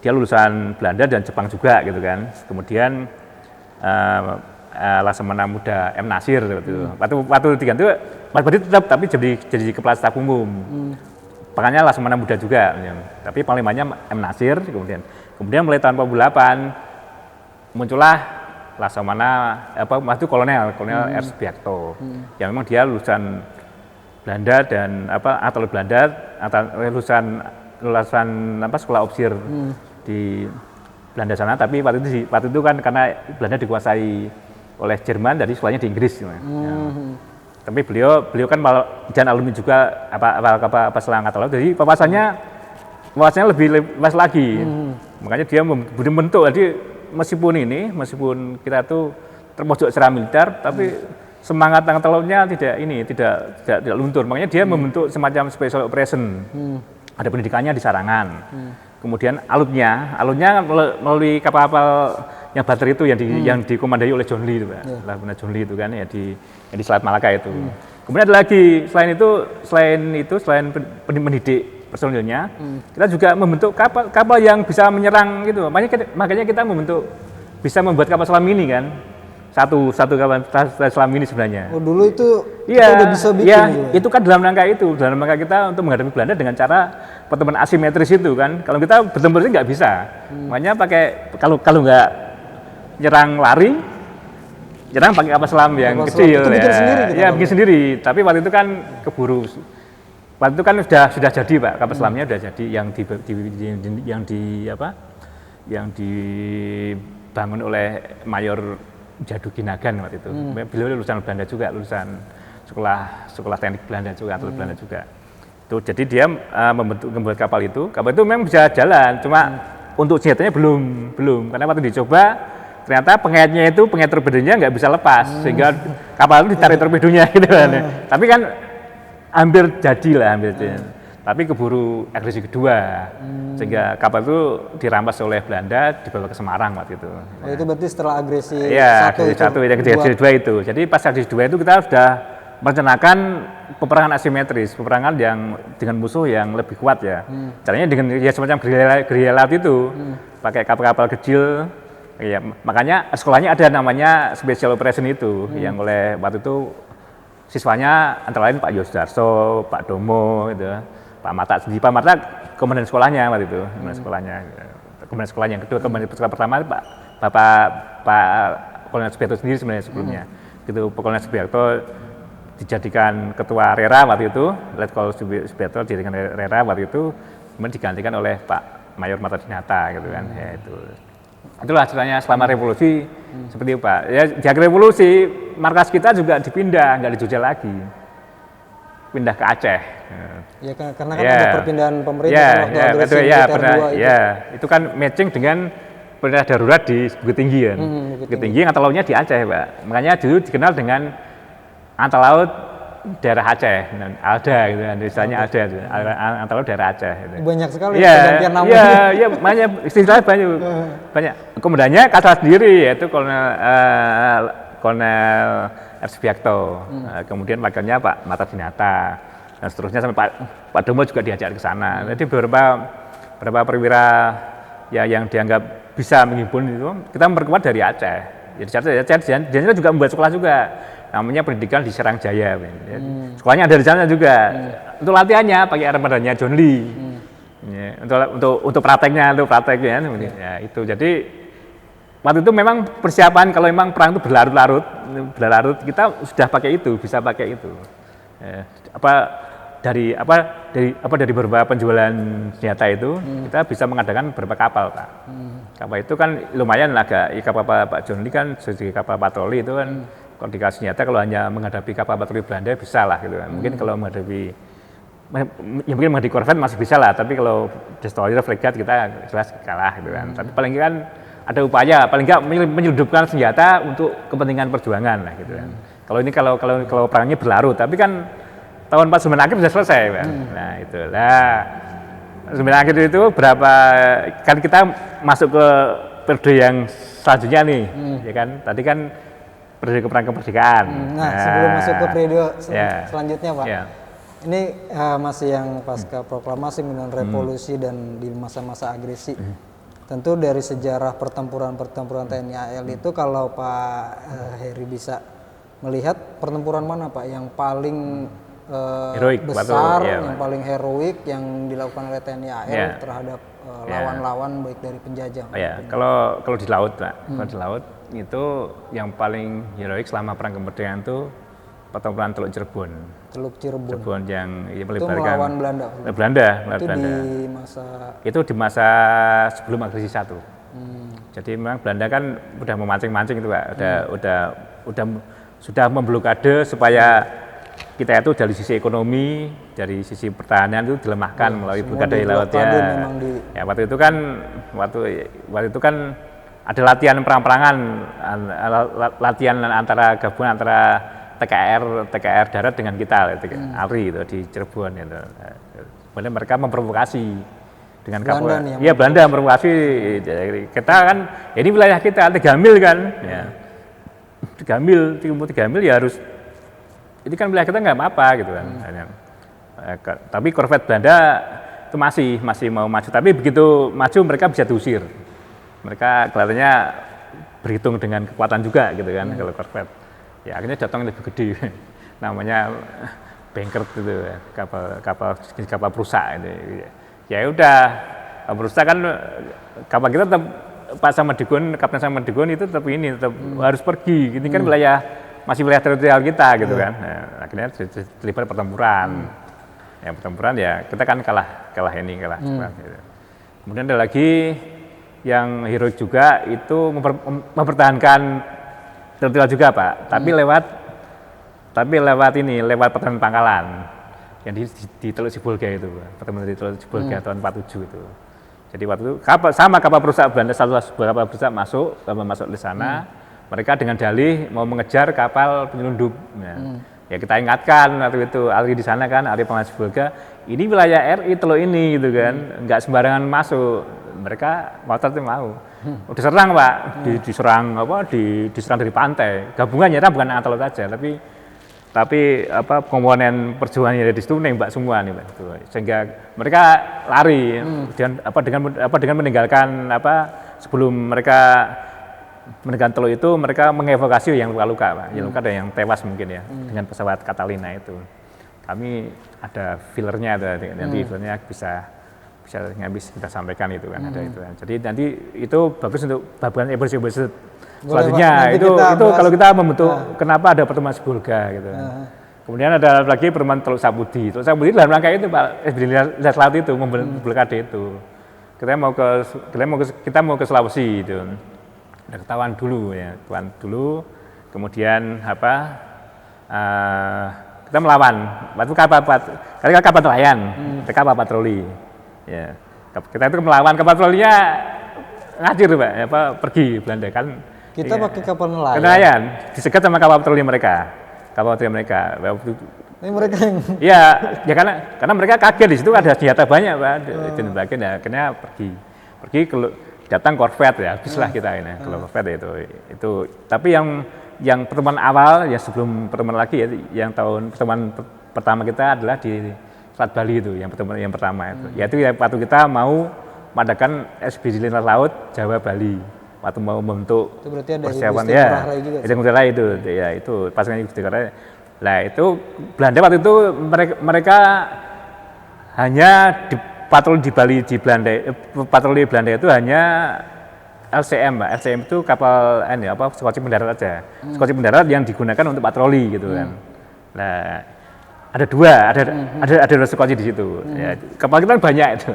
dia lulusan Belanda dan Jepang juga gitu kan. Kemudian Laksamana Muda M. Nasir gitu. Waktu diganti Mas Pardi tetap tapi jadi kepala staf umum. Makanya Laksamana Muda juga, tapi panglimanya M. Nasir kemudian mulai tahun 48 muncullah Laksamana waktu Kolonel R. Subiakto, yang memang dia lulusan Belanda dan lulusan sekolah ofisir di Belanda sana, tapi waktu itu kan karena Belanda dikuasai oleh Jerman, jadi sekolahnya di Inggris. Ya. Tapi beliau kan dan alumni juga setelah angkatan laut, jadi wawasannya lebih luas lagi. Makanya dia membentuk, jadi meskipun kita tuh terpojok secara militer, tapi semangat angkatan lautnya tidak luntur. Makanya dia membentuk semacam special operation. Ada pendidikannya di Sarangan. Kemudian alutnya melalui kapal-kapal yang bater itu yang dikomandai oleh John Lee itu, Pak. John Lee itu kan ya di Selat Malaka itu. Kemudian ada lagi selain mendidik personilnya, kita juga membentuk kapal yang bisa menyerang gitu. Makanya kita bisa membuat kapal selam ini kan. Satu kapal selam ini sebenarnya. Oh dulu itu kita udah bisa bikin. Iya, itu kan dalam rangka kita untuk menghadapi Belanda dengan cara pertemuan asimetris itu kan. Kalau kita bertempur nggak bisa. Makanya kalau nggak nyerang lari, nyerang pakai kapal selam yang kecil. Itu bikin sendiri gitu. Ya bikin sendiri. Tapi waktu itu kan keburu. Waktu itu kan sudah jadi, Pak, kapal selamnya sudah jadi yang dibangun oleh Mayor Jadukinagan waktu itu. Beliau lulusan Belanda juga, lulusan sekolah teknik Belanda juga atau Belanda juga. Itu jadi dia membuat kapal itu memang bisa jalan, cuma untuk senjatanya belum karena waktu dicoba ternyata pengait torpedonya nggak bisa lepas, sehingga kapal itu ditarik torpedonya gitu kan. Tapi kan hampir jadi. Tapi keburu agresi kedua, sehingga kapal itu dirampas oleh Belanda, dibawa ke Semarang waktu itu. Oh, itu berarti setelah agresi Iya, agresi dua itu. Jadi pas agresi dua itu kita sudah merencanakan peperangan asimetris, peperangan yang dengan musuh yang lebih kuat ya. Caranya dengan ya semacam gerilya laut itu, pakai kapal-kapal kecil. Ya, makanya sekolahnya ada namanya Special Operation itu, yang oleh waktu itu siswanya antara lain Pak Yosdarso, Pak Domo, gitu, Pak Mata sendiri. Pak Mata komandan sekolahnya waktu itu, komandan sekolahnya yang kedua, komandan sekolah pertama Pak Kolonel Subiarto sendiri sebenarnya sebelumnya. Gitu, Pak Kolonel Subiarto dijadikan ketua RERA waktu itu, Letkol Subiarto dijadikan RERA waktu itu, kemudian digantikan oleh Pak Mayor Mata Dinata gitu kan. Ya, itulah ceritanya selama revolusi seperti itu Pak. Ya di akhir revolusi markas kita juga dipindah, nggak di Jogja lagi, pindah ke Aceh. Ya karena kan ada perpindahan pemerintah waktu agresi militer 2 itu. Itu kan matching dengan perintah darurat di Bukit Tinggi kan. Bukit Tinggi yang angkatan lautnya di Aceh Pak. Makanya dulu dikenal dengan angkatan laut daerah Aceh, ALDA gitu kan, istilahnya ALDA, angkatan laut daerah Aceh. Gitu. Banyak sekali pergantian namanya. Iya, banyak istilahnya banyak. Komandannya kata sendiri yaitu Kolonel R. Subiakto, kemudian wakilnya Pak Mata Dinata, dan seterusnya sampai Pak Domo juga diajak ke sana. Jadi beberapa perwira ya yang dianggap bisa menghimpun itu kita memperkuat dari Aceh. Jadi Aceh juga membuat sekolah juga, namanya pendidikan di Serang Jaya. Sekolahnya ada di sana juga. Untuk latihannya pakai armadanya John Lee. Ya, untuk prakteknya. Ya, itu jadi waktu itu memang persiapan kalau memang perang itu berlarut kita sudah pakai itu, bisa pakai itu. Ya, dari beberapa penjualan senjata itu kita bisa mengadakan beberapa kapal Pak. Kapal itu kan lumayan agak, kapal Pak John Lee kan sebagai kapal patroli itu kan kalau dikasih senjata kalau hanya menghadapi kapal patroli Belanda bisa lah gitu kan. Mungkin kalau menghadapi mungkin menghadapi korvet masih bisa lah, tapi kalau destroyer fregat kita jelas kalah gitu kan. Tapi paling kan ada upaya paling enggak menyelundupkan senjata untuk kepentingan perjuangan lah gitu kan. Kalau ini kalau perangnya berlarut, tapi kan tahun 49 akhir sudah selesai kan. Nah itulah 49 akhir itu berapa kan kita masuk ke periode yang selanjutnya nih, ya kan? Tadi kan periode kemerdekaan. Nah, sebelum masuk ke periode selanjutnya Pak, ini masih yang pasca proklamasi kemudian revolusi dan di masa-masa agresi. Tentu dari sejarah pertempuran TNI AL itu kalau Pak Heri bisa melihat pertempuran mana Pak yang paling heroik, besar, yang paling heroik yang dilakukan oleh TNI AL terhadap lawan-lawan baik dari penjajah. Kalau di laut Pak, kalau di laut itu yang paling heroik selama perang kemerdekaan itu pertempuran Teluk Cirebon yang melibatkan melawan Belanda. Itu di masa sebelum agresi 1. Jadi memang Belanda kan udah memancing-mancing itu Pak, sudah memblokade supaya kita itu dari sisi ekonomi, dari sisi pertahanan itu dilemahkan melalui blokade lautnya. Ya waktu itu kan ada latihan perang-perangan, latihan antara gabungan antara TKR darat dengan kita, ALRI itu di Cirebon itu. Kemudian mereka memprovokasi dengan kapal. Iya Belanda memprovokasi. Kita kan ini wilayah kita 3 mil kan. Ya. 3 mil ya harus. Ini kan wilayah kita nggak apa-apa gitu kan. Tapi korvet Belanda itu masih mau maju. Tapi begitu maju mereka bisa diusir. Mereka kelihatannya berhitung dengan kekuatan juga gitu kan kalau korvet. Ya akhirnya datang lebih gede, namanya Bankert itu kapal perusak itu. Ya udah kapal perusak kan kapal kita tetap Kapten Samadikun itu tetap harus pergi. Ini kan masih wilayah teritorial kita gitu kan. Nah, akhirnya terlibat pertempuran. Ya pertempuran ya kita kan kalah. Gitu. Kemudian ada lagi yang heroik juga itu mempertahankan teritorial juga Pak, tapi lewat pertahanan pangkalan yang di Teluk Sibolga itu, pertemuan di Teluk Sibolga tahun 47 itu. Jadi waktu itu kapal perusak Belanda, satu kapal perusak masuk di sana, mereka dengan dalih mau mengejar kapal penyelundup. Ya kita ingatkan waktu itu, Ari di sana kan, Ari Panglima Sibolga, ini wilayah RI Teluk ini gitu kan, nggak sembarangan masuk. Mereka motor itu mau. Diserang Pak, diserang dari pantai. Gabungannya bukan angkatan laut saja, tapi komponen perjuangannya dari situ nembak semua nih Pak. Sehingga mereka lari dengan meninggalkan sebelum mereka meninggalkan Teluk itu mereka mengevakuasi yang luka-luka Pak. Yang luka ada yang tewas mungkin ya dengan pesawat Catalina itu. Kami ada fillernya nanti fillernya bisa kita sampaikan itu kan ada itu kan. Jadi nanti itu bagus untuk bagian episode selanjutnya itu kalau kita membentuk kenapa ada pertemuan Sibolga gitu. Kemudian ada lagi pertemuan Teluk Sapudi. Teluk Sapudi dalam rangka itu Pak Lintas Laut itu memblokade itu. Kita mau ke Sulawesi itu. Ada ketahuan dulu ya, kemudian kita melawan. Waktu kapal nelayan, kapal patroli. Ya, kita itu melawan kapal patrolinya ngajir Pak, pergi Belanda kan. Kita pakai kapal nelayan. Nelayan disekat sama kapal patroli mereka. Ini mereka yang. Ya karena mereka kaget di situ ada senjata banyak Pak. Akhirnya pergi datang korvet ya, habislah kita ini kalau korvet itu. Tapi yang pertemuan awal, yang sebelum pertemuan lagi ya, yang pertemuan pertama kita adalah di Selat Bali itu, yang pertama itu. Yaitu waktu kita mau mengadakan ekspedisi lintas laut Jawa Bali. Waktu mau membentuk persiapan itu ya itu pasangan Ibu Rai. Nah itu Belanda waktu itu mereka hanya patroli di Bali patroli Belanda itu hanya LCM Pak. LCM itu kapal skoci mendarat aja. Skoci mendarat yang digunakan untuk patroli gitu kan. Nah ada dua skoci di situ. Ya, kapal kita banyak itu.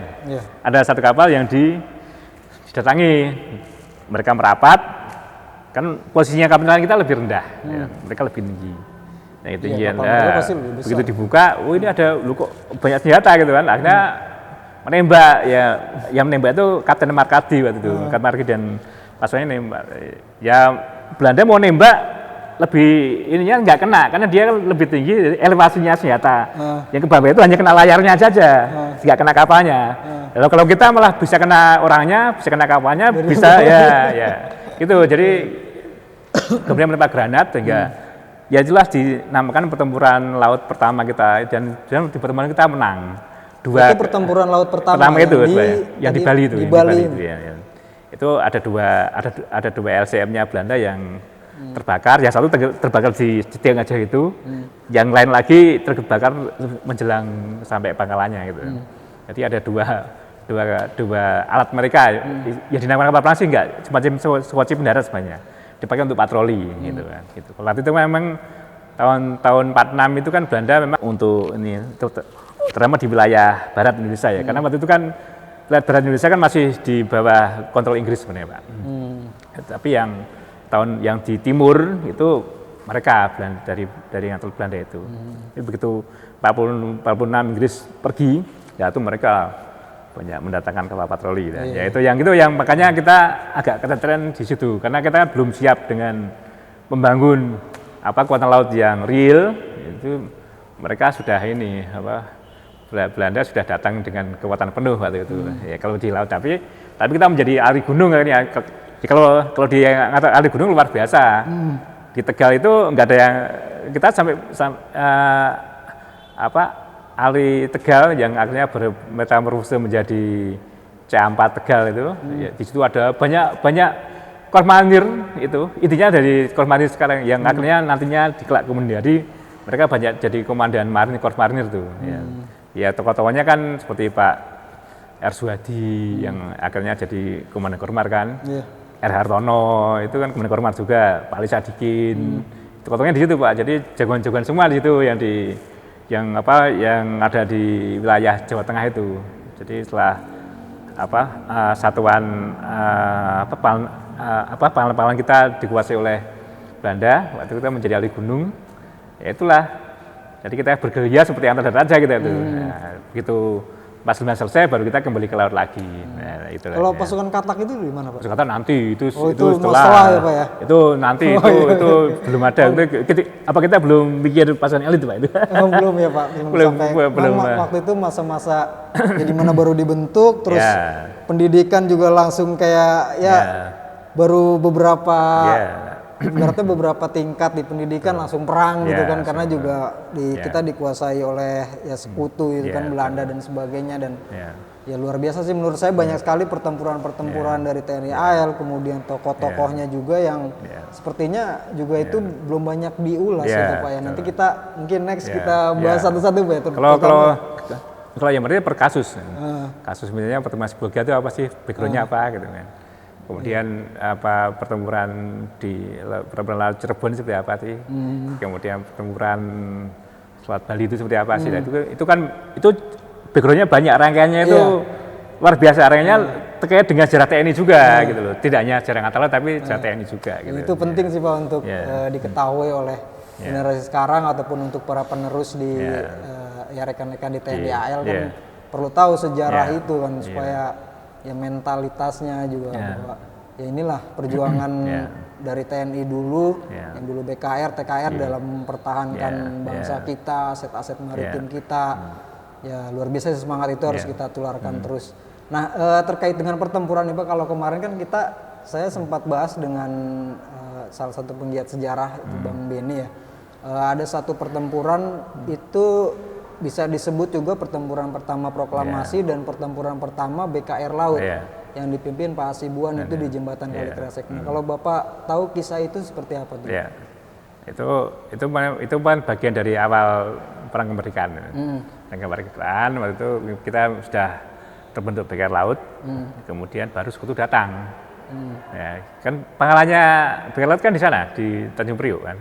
Ada satu kapal yang didatangi, mereka merapat, kan posisinya kapal nelayan kita lebih rendah, ya, mereka lebih tinggi. Nah itu begitu dibuka, ini ada kok banyak senjata gitu kan. Akhirnya menembak ya, yang menembak itu Kapten Markadi waktu itu, Kapten Markadi dan pasukannya nembak. Ya Belanda mau nembak lebih ininya nggak kena karena dia lebih tinggi elevasinya senjata. Yang ke bawah itu hanya kena layarnya saja, nggak kena kapalnya. Kalau kita malah bisa kena orangnya, bisa kena kapalnya, bisa ya itu. Jadi kemudian menembak granat sehingga ya jelas dinamakan pertempuran laut pertama kita dan di pertempuran kita menang. Itu pertempuran laut pertama itu yang di Bali itu. Di Bali. Itu ada dua LCM-nya Belanda yang terbakar, yang satu terbakar di Tiang Gajah itu, yang lain lagi terbakar menjelang sampai pangkalannya gitu. Jadi ada dua alat mereka, ya dinamakan kapal perang sih enggak, semacam skoci mendarat sebenarnya, dipakai untuk patroli gitu kan. Gitu. Kalau itu memang tahun 46 itu kan Belanda memang untuk ini, terutama di wilayah barat Indonesia ya, karena waktu itu kan wilayah barat Indonesia kan masih di bawah kontrol Inggris sebenarnya Pak. Tapi yang di timur itu mereka dari angkatan Belanda itu. Begitu 46 Inggris pergi, ya itu mereka banyak mendatangkan kapal patroli. Ya itu yang makanya kita agak keteteran di situ karena kita belum siap dengan membangun kekuatan laut yang real. Itu mereka sudah Belanda sudah datang dengan kekuatan penuh waktu itu. Ya kalau di laut tapi kita menjadi ahli gunung kan ya. Kalau di ahli gunung luar biasa. Di Tegal itu nggak ada yang kita sampai ahli Tegal yang akhirnya bermetamorfose menjadi C4 Tegal itu. Ya, di situ ada banyak Korps Marinir itu. Intinya dari Korps Marinir sekarang yang akhirnya nantinya kelak kemudian mereka banyak jadi komandan Korps Marinir itu. Ya tokoh-tokohnya kan seperti Pak R. Suhadi yang akhirnya jadi komandan Kormar kan. R. Hartono itu kan komandan Kormar juga, Pak Ali Sadikin. Tokoh-tokohnya di situ Pak. Jadi jagoan-jagoan semua di situ yang ada di wilayah Jawa Tengah itu. Jadi setelah satuan pahlawan kita dikuasai oleh Belanda, waktu kita menjadi ahli gunung. Ya itulah. Jadi kita bergerilya seperti angkatan darat aja gitu. Nah, begitu pas 5 selesai baru kita kembali ke laut lagi. Nah, itu Kalau pasukan katak itu di mana, Pak? pasukan nanti itu setelah ya, Pak ya? Itu nanti itu belum ada. Apa kita belum pikir pasukan elit Pak itu? Belum ya Pak. Belum. Waktu itu masa-masa ya di mana baru dibentuk, terus pendidikan juga langsung kayak baru beberapa berarti beberapa tingkat di pendidikan langsung perang gitu kan, karena juga kita dikuasai oleh sekutu itu kan, Belanda dan sebagainya, dan ya luar biasa sih menurut saya. Banyak sekali pertempuran dari TNI AL, kemudian tokoh-tokohnya juga yang sepertinya juga itu belum banyak diulas itu Pak ya. Nanti kita mungkin next kita bahas satu-satu Pak ya. Kalau yang berarti per kasus. Kasus misalnya pertemuan Sibolga itu apa sih, backgroundnya apa gitu kan. Kemudian apa pertempuran laut Cirebon seperti apa sih? Kemudian pertempuran Selat Bali itu seperti apa sih? Nah, itu backgroundnya banyak, rangkaiannya itu luar biasa, rangkaiannya terkait dengan sejarah TNI juga gitu loh. Tidak hanya sejarah Angkatan Laut tapi sejarah TNI juga. Gitu. Itu penting sih Pak untuk diketahui oleh generasi sekarang ataupun untuk para penerus di rekan-rekan di TNI AL kan perlu tahu sejarah itu kan, supaya ya mentalitasnya juga bahwa ya inilah perjuangan dari TNI dulu, yang dulu BKR, TKR dalam mempertahankan bangsa kita, aset-aset maritim kita. Ya luar biasa semangat itu harus kita tularkan terus. Nah terkait dengan pertempuran ini Pak, kalau kemarin kan saya sempat bahas dengan salah satu penggiat sejarah itu Bang Beni ya. Ada satu pertempuran itu bisa disebut juga pertempuran pertama proklamasi dan pertempuran pertama BKR Laut yang dipimpin Pak Hasibuan itu di jembatan Kalikrasek. Kalau Bapak tahu kisah itu seperti apa? Itu kan bagian dari awal perang kemerdekaan. Perang kemerdekaan waktu itu kita sudah terbentuk BKR Laut, kemudian baru Sekutu datang. Ya, kan pangkalannya BKR Laut kan di sana di Tanjung Priok kan.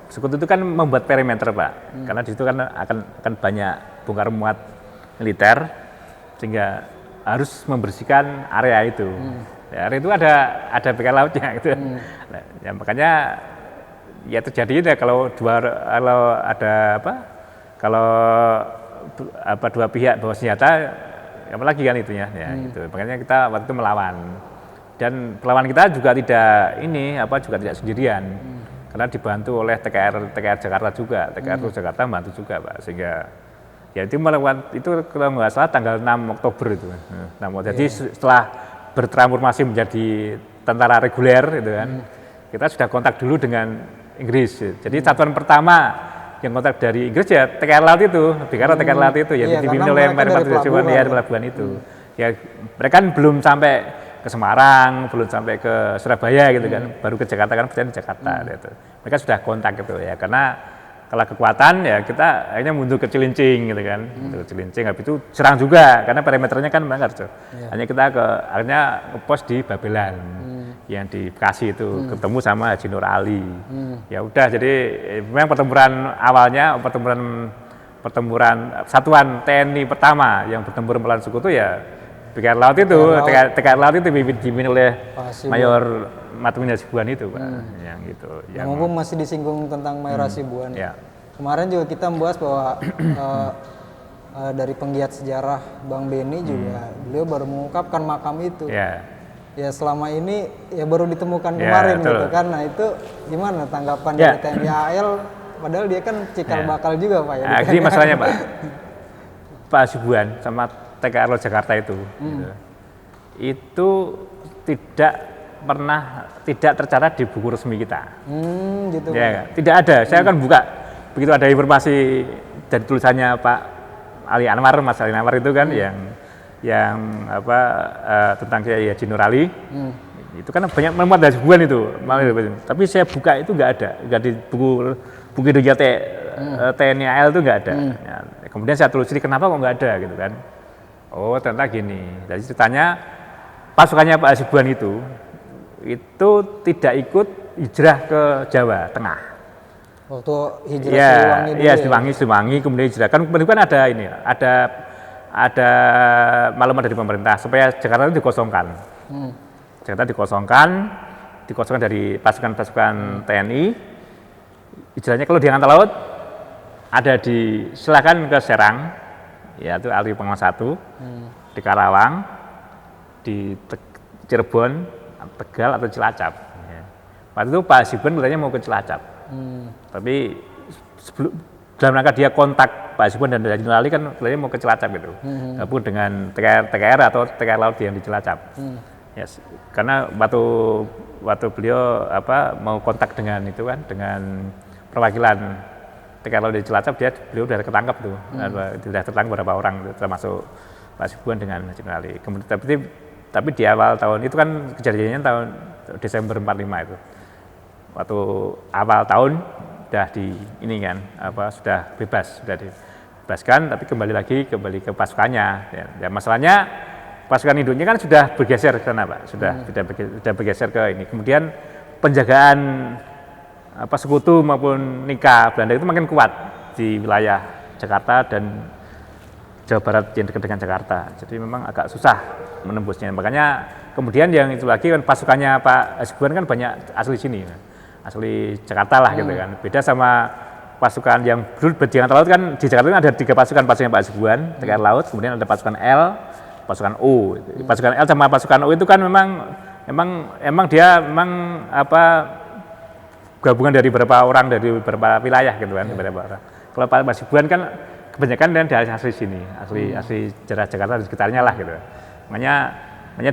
Sekutu itu kan membuat perimeter Pak, karena di situ kan akan banyak bongkar muat militer, sehingga harus membersihkan area itu. Area itu ada BKR Lautnya gitu. Ya, makanya ya terjadi kalau dua pihak bawa senjata, apalagi kan itunya. Gitu. Makanya kita waktu itu melawan, dan perlawanan kita juga tidak sendirian. Karena dibantu oleh TKR Jakarta juga, TKR Jakarta membantu juga Pak, sehingga ya itu melawan itu kalau nggak salah tanggal 6 Oktober itu. Jadi setelah bertransformasi menjadi tentara reguler gitu kan, kita sudah kontak dulu dengan Inggris. Jadi satuan pertama yang kontak dari Inggris ya TKR Laut itu, TKR Laut itu yang dipimpin oleh pelabuhan itu. Ya mereka kan belum sampai ke Semarang, belum sampai ke Surabaya gitu kan, baru ke Jakarta kan, di Jakarta gitu. Mereka sudah kontak gitu ya, karena kalau kekuatan ya kita akhirnya mundur ke Cilincing gitu kan, mundur ke Cilincing, habis itu serang juga, karena perimeternya kan melanggar tuh. Hanya kita akhirnya ngepost di Babelan, yang di Bekasi itu, ketemu sama Haji Nur Ali. Ya udah, jadi memang pertempuran awalnya, pertempuran satuan TNI pertama yang bertempur melawan Sekutu ya BKR Laut itu, TKR Laut itu dipimpin oleh Mayor Matmin Hasibuan itu Pak, yang gitu. Mumpung masih disinggung tentang Mayor Hasibuan, kemarin juga kita membahas bahwa dari penggiat sejarah Bang Beni juga, beliau baru mengungkapkan makam itu. Ya selama ini ya baru ditemukan kemarin gitu kan. Nah itu gimana tanggapan dari TNI AL? Padahal dia kan cikal bakal juga Pak ya. Jadi masalahnya Pak Hasibuan sama TKR Laut Jakarta itu, itu tidak tercatat di buku resmi kita. Gitu. Ya, tidak ada. Saya akan buka begitu ada informasi dari tulisannya Pak Ali Anwar, Mas Ali Anwar itu kan yang tentang Kiai Haji Nur Ali. Itu kan banyak memuat dari Hasibuan itu. Tapi saya buka itu nggak ada di buku Indonesia TNI AL itu nggak ada. Ya, kemudian saya telusuri kenapa kok nggak ada gitu kan. Oh ternyata gini, jadi ceritanya pasukannya Pak Hasibuan itu tidak ikut hijrah ke Jawa Tengah. Waktu hijrah Siliwangi kemudian hijrah. Kan ada maklumat dari pemerintah supaya Jakarta itu dikosongkan. Jakarta dikosongkan dari pasukan TNI. Hijrahnya kalau di Angkatan Laut silakan ke Serang. yaitu Alri Pengalaman 1 di Karawang, di Cirebon, Tegal atau Cilacap. Ya. Waktu itu Pak Hasibuan katanya mau ke Cilacap, tapi dalam rangka dia kontak Pak Hasibuan dan Raja Nurali kan katanya mau ke Cilacap gitu, gabung dengan TKR atau TKR Laut yang di Cilacap. Yes. Karena waktu beliau mau kontak dengan itu kan, dengan perwakilan TKR Laut di Cilacap, beliau sudah ketangkap tuh, sudah tertangkap beberapa orang, termasuk Pak Hasibuan dengan Raja Nurali. Kemudian tapi di awal tahun itu kan kejadiannya tahun Desember 45 itu. Waktu awal tahun sudah sudah dibebaskan, tapi kembali ke pasukannya. Ya, masalahnya pasukan induknya kan sudah bergeser ke sana, Pak. Sudah bergeser ke ini. Kemudian penjagaan sekutu maupun nikah Belanda itu makin kuat di wilayah Jakarta dan Jawa Barat yang dekat dengan Jakarta. Jadi memang agak susah menembusnya. Makanya kemudian yang itu lagi kan pasukannya Pak Hasibuan kan banyak asli sini, asli Jakarta lah gitu kan. Beda sama pasukan yang dulu di Jakarta Laut kan, di Jakarta kan ada 3 pasukan Pak Hasibuan, TKR Laut, kemudian ada pasukan L, pasukan O. Pasukan L sama pasukan O itu kan memang dia gabungan dari beberapa orang dari beberapa wilayah gitu kan, beberapa orang. Kalau Pak Hasibuan kan kebanyakan dari asli sini, asli Jakarta dan sekitarnya lah gitu. Makanya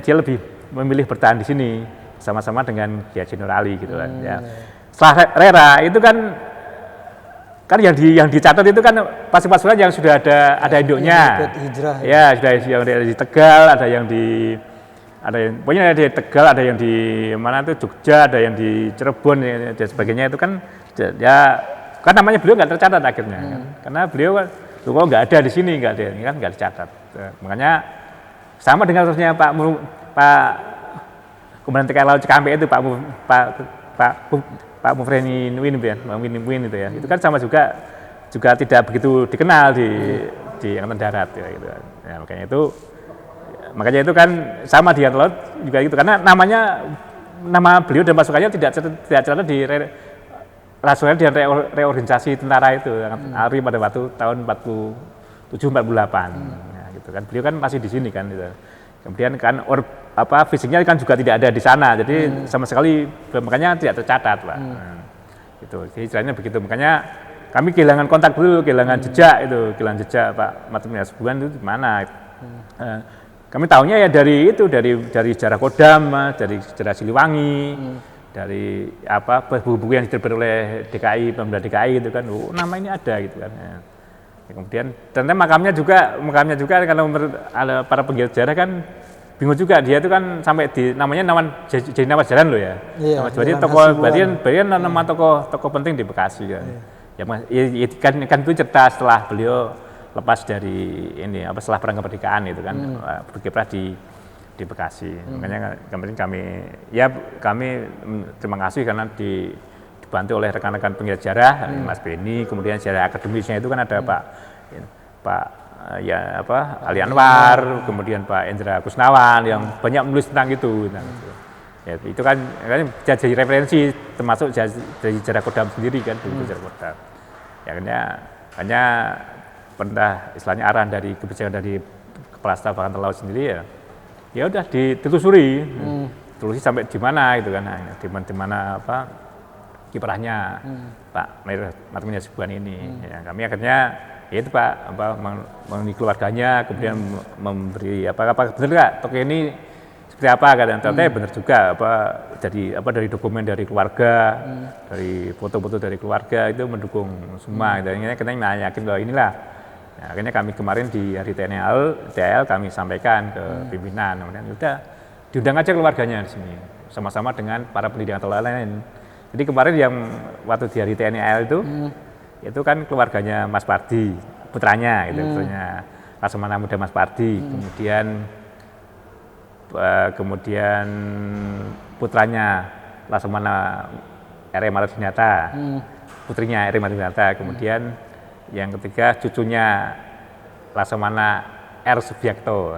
dia lebih memilih bertahan di sini sama-sama dengan Kiai Haji Nurali gitu kan. Ya. Setelah Rera itu kan yang dicatat itu kan pasukan yang sudah ada induknya. Ya, sudah yang di Tegal, ada yang pokoknya ada di Tegal, ada yang di mana itu Jogja, ada yang di Cirebon dan sebagainya itu kan ya kan namanya beliau nggak tercatat akhirnya kan. Karena beliau kan kalau nggak ada di sini, nggak ada ini kan nggak dicatat. Makanya sama dengan kasusnya Pak Komandan TKR Laut Cikampek itu Pak Mufreni Win itu ya. Itu kan sama juga tidak begitu dikenal di Angkatan Darat ya gitu. Ya, makanya itu kan sama di Angkatan Laut juga gitu, karena nama beliau dan pasukannya tidak tercatat di rasional di reorganisasi tentara itu Alri pada waktu tahun 47-48 ya, gitu kan. Beliau kan masih di sini kan gitu. Kemudian kan fisiknya kan juga tidak ada di sana, jadi sama sekali makanya tidak tercatat, Pak. Gitu. Jadi istilahnya begitu. Makanya kami kehilangan kontak dulu, kehilangan jejak Pak Matmi Hasibuan itu di mana. Kami tahunya ya dari sejarah Kodam, dari sejarah Siliwangi, dari buku-buku yang diterbit oleh pemerintah DKI itu kan, nama ini ada gitu kan. Ya. Kemudian ternyata makamnya juga kalau ada para penggiat sejarah kan bingung juga, dia itu kan sampai jadi nama jalan loh ya. Iya, berarti nama tokoh penting di Bekasi kan. Iya. Ya kan itu cerita setelah beliau lepas dari ini setelah perang kemerdekaan itu kan berkiprah di Bekasi. Makanya kami terima kasih karena dibantu oleh rekan-rekan penggiat sejarah, Mas Beni, kemudian sejarah akademisnya itu kan ada Ali Anwar, kemudian Pak Endra Kusnawan yang banyak menulis tentang itu. Ya, itu kan jadi referensi termasuk dari sejarah Kodam sendiri kan, sejarah Kodam. Ya, hanya perintah istilahnya arahan dari kebijakan dari Kepala Staf Angkatan Laut sendiri ya udah ditelusuri sampai di mana gitu kan, di mana kiprahnya Pak Matmi Hasibuan ini. Ya, kami akhirnya ya itu Pak mengenai keluarganya, kemudian memberi benar nggak tokoh ini seperti apa kan, ternyata benar juga dari dokumen dari keluarga, dari foto-foto dari keluarga itu mendukung semua. Dan akhirnya kita yakin bahwa inilah. Nah, akhirnya kami kemarin di hari TL kami sampaikan ke pimpinan, kemudian udah diundang aja keluarganya di sini sama-sama dengan para pendidik atau lain-lain. Jadi kemarin yang waktu di hari TNI itu kan keluarganya Mas Pardi, putranya putranya Laksamana Muda Mas Pardi, kemudian putranya Laksamana R.E. Martinata, putrinya R.E. Martinata, kemudian yang ketiga cucunya Laksamana R. Subiakto.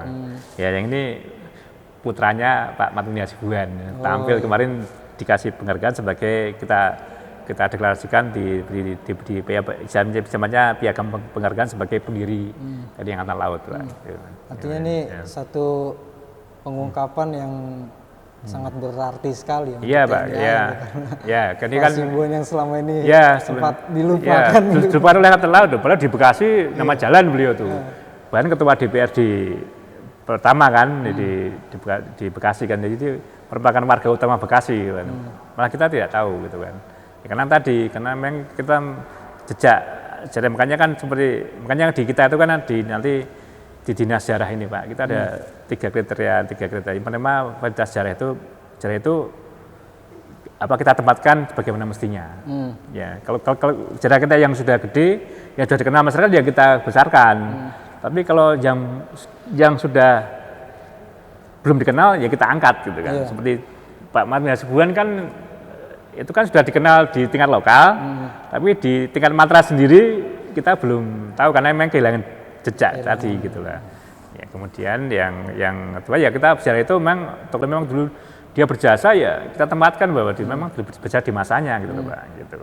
Ya, yang ini putranya Pak Matmi Hasibuan. Tampil kemarin dikasih penghargaan sebagai kita kita deklarasikan di piagam penghargaan sebagai pendiri dari Angkatan Laut. Artinya ini satu pengungkapan yang sangat berarti sekali. Iya Pak, ya. Kan Hasibuan yang selama ini sempat Ya, dilupakan. dilupakan oleh Angkatan Laut. Padahal di Bekasi nama jalan beliau tuh. Bahkan ketua DPRD pertama kan di Bekasi kan, jadi merupakan warga utama Bekasi kan. Malah kita tidak tahu gitu kan. Ya, karena memang kita jejak, jadi makanya di kita itu kan nanti di dinas sejarah ini Pak, kita ada tiga kriteria. Yang pertama, kualitas sejarah itu apa kita tempatkan bagaimana mestinya. Ya, kalau sejarah kita yang sudah gede, yang sudah dikenal masyarakat ya kita besarkan. Tapi kalau yang sudah belum dikenal ya kita angkat gitu kan. Seperti Pak Martin Hasibuan kan itu kan sudah dikenal di tingkat lokal, tapi di tingkat matra sendiri kita belum tahu karena memang kehilangan jejak tadi gitulah. Ya, kemudian yang kedua ya kita sejarah itu memang dulu dia berjasa ya kita tempatkan bahwa dia memang berjasa di masanya gitu loh Pak gitu.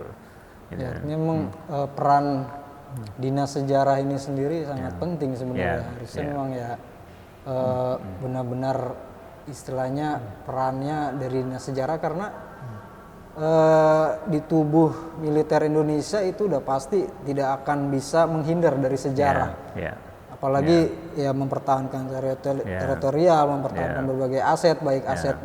Ya, memang peran dinas sejarah ini sendiri sangat penting sebenarnya. Harusnya memang benar-benar istilahnya perannya dari dinas sejarah, karena di tubuh militer Indonesia itu udah pasti tidak akan bisa menghindar dari sejarah. Apalagi mempertahankan teritorial, mempertahankan berbagai aset, baik aset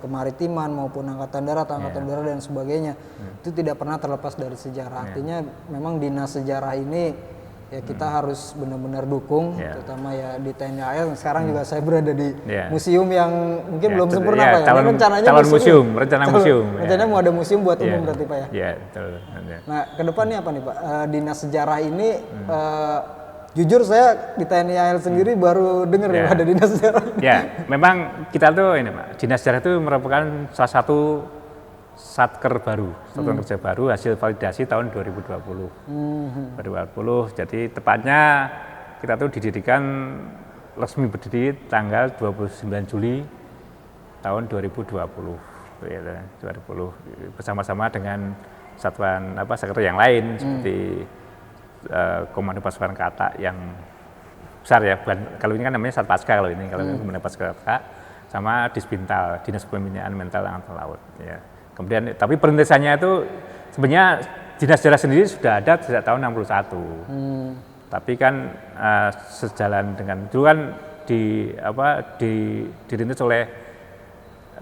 kemaritiman maupun angkatan darat dan sebagainya. Itu tidak pernah terlepas dari sejarah. Artinya memang dinas sejarah ini ya kita harus benar-benar dukung, terutama ya di TNI AL. Sekarang juga saya berada di museum yang mungkin belum sempurna Pak ya. Rencananya rencananya mau ada museum buat umum berarti Pak ya. Iya, betul. Nah, ke depannya apa nih Pak? Dinas sejarah ini jujur saya di TNI AL sendiri baru dengar ada dinas sejarah. Ya, memang kita tuh ini Pak, dinas sejarah itu merupakan salah satu satker baru, satuan kerja baru hasil validasi tahun 2020. 2020, jadi tepatnya kita tuh didirikan resmi berdiri tanggal 29 Juli tahun 2020. Ya, 2020 bersama-sama dengan satuan satker yang lain seperti Komando Pasukan Kata yang besar ya, kalau ini kan namanya Satpaska, kalau Komando Pasukan Kata sama Dispintal, Dinas Pembinaan Mental Angkatan Laut ya. Kemudian tapi perintisannya itu sebenarnya dinas sejarah sendiri sudah ada sejak tahun 61. Tapi kan sejalan dengan itu kan dirintis oleh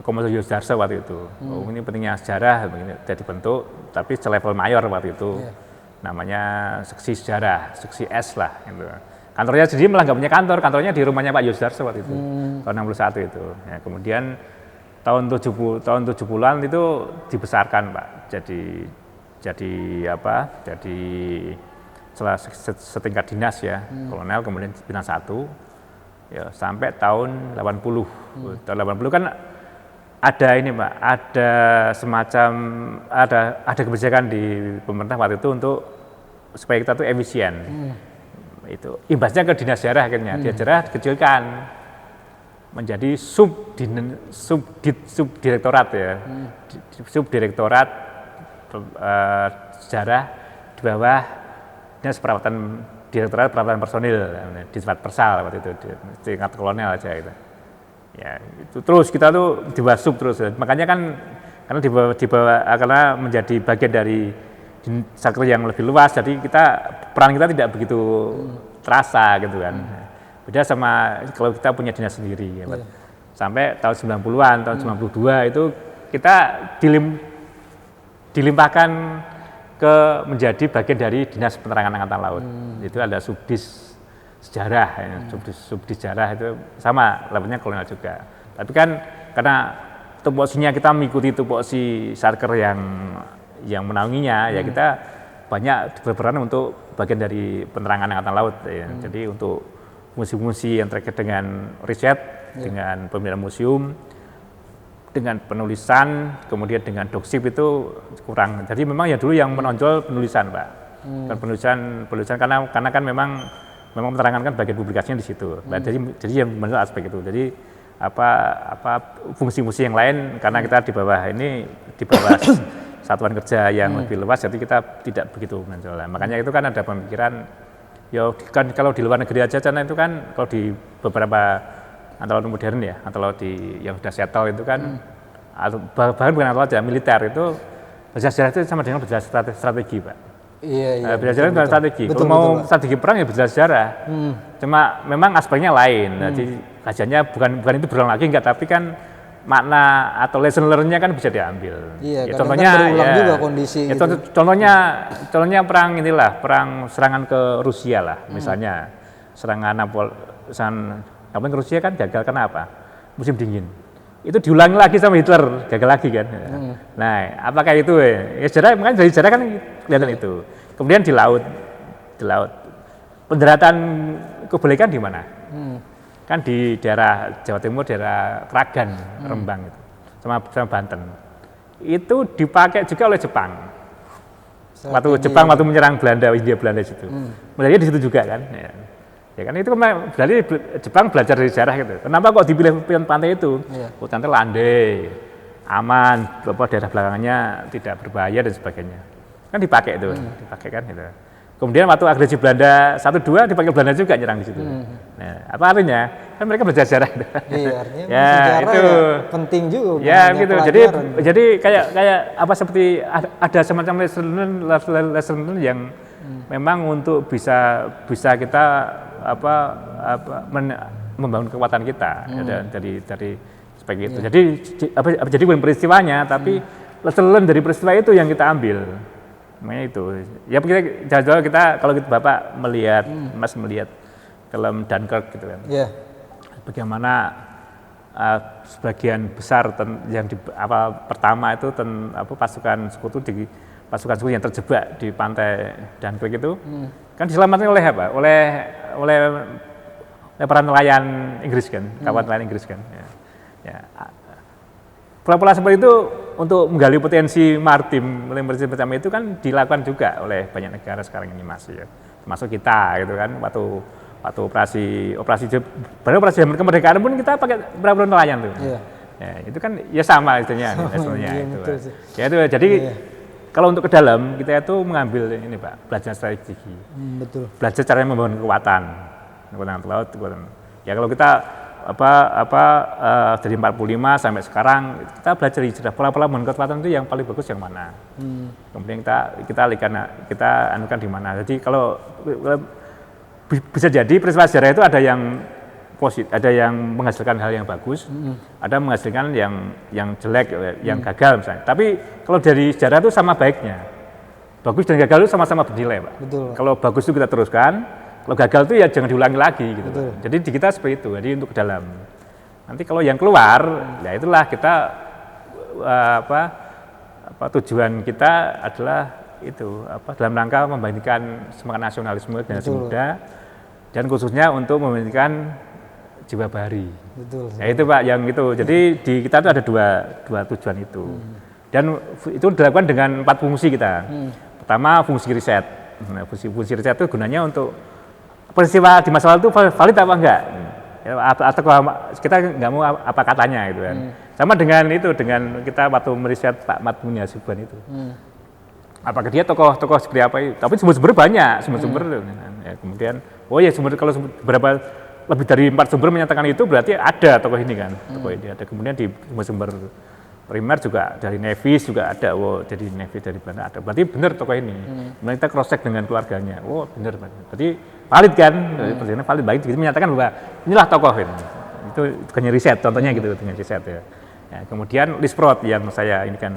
Komando Yosdarso waktu itu. Ini pentingnya sejarah begini jadi bentuk, tapi selevel mayor waktu itu. Namanya seksi sejarah, seksi S lah gitu. Kantornya sendiri malah nggak punya kantor, kantornya di rumahnya Pak Yosdarso waktu itu. Tahun 61 itu. Ya, kemudian tahun 70-an itu dibesarkan Pak. Jadi setingkat dinas ya, kolonel, kemudian bintang 1 ya sampai tahun 80. Tahun 80 kan ada ini Pak, ada semacam ada kebijakan di pemerintah waktu itu untuk supaya kita tuh efisien. Itu imbasnya ke dinas sejarah akhirnya. Dinas sejarah dikecilkan menjadi subdirektorat ya. Subdirektorat sejarah di bawah Dinas Direktorat Perawatan Personil di tempat Persal waktu itu di tingkat kolonel aja gitu. Ya, itu terus kita tuh di bawah sub terus. Makanya kan karena karena menjadi bagian dari satker yang lebih luas, jadi peran kita tidak begitu terasa gitu kan. Beda sama kalau kita punya dinas sendiri ya, sampai tahun 90-an, tahun 92 itu kita dilimpahkan menjadi bagian dari Dinas Penerangan Angkatan Laut. Itu ada subdis sejarah, ya. Subdis sejarah itu sama levelnya kolonel juga. Tapi kan karena tupoksinya kita mengikuti tupoksi satker yang menaunginya, ya kita banyak berperan untuk bagian dari penerangan Angkatan Laut. Ya. Jadi untuk fungsi-fungsi yang terkait dengan riset, dengan pembinaan museum, dengan penulisan, kemudian dengan doksip itu kurang. Jadi memang ya dulu yang menonjol penulisan Pak. Dan penulisan karena kan memang penerangan kan bagian publikasinya di situ. Jadi yang menonjol aspek itu. Jadi fungsi-fungsi yang lain karena kita di bawah satuan kerja yang lebih luas, jadi kita tidak begitu menonjol. Makanya itu kan ada pemikiran, ya kan kalau di luar negeri aja sana itu kan kalau di beberapa antara modern ya, atau di yang sudah settle itu kan, atau bahkan bukan atau aja militer itu belajar sejarah itu sama dengan belajar strategi, Pak. Iya. Belajar itu strategi. Kalau mau strategi perang ya belajar sejarah. Cuma memang aspeknya lain. Jadi kajiannya bukan itu berulang lagi enggak, tapi kan makna atau lesson learn-nya kan bisa diambil. Iya, ya, contohnya kan berulang juga kondisi. Ya, gitu. Contohnya perang inilah, perang serangan ke Rusia lah, misalnya serangan Napoleon ke Rusia kan gagal kenapa? Musim dingin. Itu diulangi lagi sama Hitler, gagal lagi kan. Nah, apakah itu? Ya sejarah, makanya dari sejarah kan kelihatan itu. Kemudian di laut, pendaratan kebalikan di mana? Kan di daerah Jawa Timur, daerah Kragan, Rembang itu, sama Banten. Itu dipakai juga oleh Jepang. Waktu menyerang Belanda, Hindia Belanda situ. Mulanya di situ juga kan. Ya kan itu berarti Jepang belajar dari sejarah gitu. Kenapa kok dipilih pantai itu? Pantai landai, aman, daerah belakangnya tidak berbahaya dan sebagainya. Kan dipakai itu, dipakai kan gitu. Kemudian waktu agresi Belanda 1-2 dipakai Belanda juga nyerang di situ. Nah, apa artinya? Kan mereka belajar sejarah. Iya, artinya ya, sejarah itu ya penting juga. Ya gitu. Jadi kayak apa seperti ada semacam lesson learn yang memang untuk bisa kita membangun kekuatan kita dari seperti itu. Jadi bukan peristiwanya, tapi lesson learn dari peristiwa itu yang kita ambil. Makanya itu. Ya kita kalau Bapak melihat, Mas melihat film Dunkirk gitu kan. Yeah. Bagaimana sebagian besar yang pertama itu pasukan sekutu yang terjebak di pantai Dunkirk itu kan diselamatkan oleh apa? Oleh para nelayan Inggris kan, kawan nelayan Inggris kan. Ya. Pola-pola seperti itu untuk menggali potensi maritim macam itu kan dilakukan juga oleh banyak negara sekarang ini Mas ya. Termasuk kita gitu kan, waktu operasi zaman kemerdekaan pun kita pakai perahu nelayan tuh. Iya. Ya, itu kan ya sama itunya hasilnya itu. Ya itu jadi kalau untuk ke dalam kita itu mengambil ini Pak, belajar strategi. Betul. Belajar cara membangun kekuatan laut. Ya kalau kita dari 45 sampai sekarang kita belajar hijrah, pola-pola membangun kekuatan itu yang paling bagus yang mana. Kemudian kita anukan di mana. Jadi kalau bisa jadi peristiwa sejarah itu ada yang positif, ada yang menghasilkan hal yang bagus, ada menghasilkan yang jelek, yang gagal misalnya. Tapi kalau dari sejarah itu sama baiknya. Bagus dan gagal itu sama-sama bernilai, Pak. Betul. Kalau bagus itu kita teruskan, kalau gagal itu ya jangan diulangi lagi gitu. Jadi di kita seperti itu, jadi untuk ke dalam. Nanti kalau yang keluar, ya itulah kita tujuan kita adalah itu dalam rangka membangkitkan semangat nasionalisme generasi muda dan khususnya untuk membangkitkan jiwa bahari. Betul. Ya itu Pak yang itu. Jadi di kita itu ada dua tujuan itu. Dan itu dilakukan dengan 4 fungsi kita. Pertama fungsi riset. Nah, fungsi riset itu gunanya untuk peristiwa di masa lalu itu valid apa enggak? Atau kita nggak mau apa katanya gitu kan. Sama dengan kita waktu meriset Pak Matmuni Hasibuan itu. Apakah dia tokoh seperti apa itu? Tapi sumber-sumber banyak, ya, kemudian kalau berapa lebih dari 4 sumber menyatakan itu berarti ada tokoh ini kan. Tokoh ini ada. Kemudian di sumber primer juga dari Nevis juga ada. Jadi Nevis dari Belanda ada. Berarti benar tokoh ini. Kemudian kita cross check dengan keluarganya. Benar. Berarti valid kan? Perjanjiannya valid, baik. Jadi menyatakan bahwa inilah tokoh ini. Itu bukannya riset, contohnya gitu dengan riset ya. Ya, kemudian Lisprot yang saya ini kan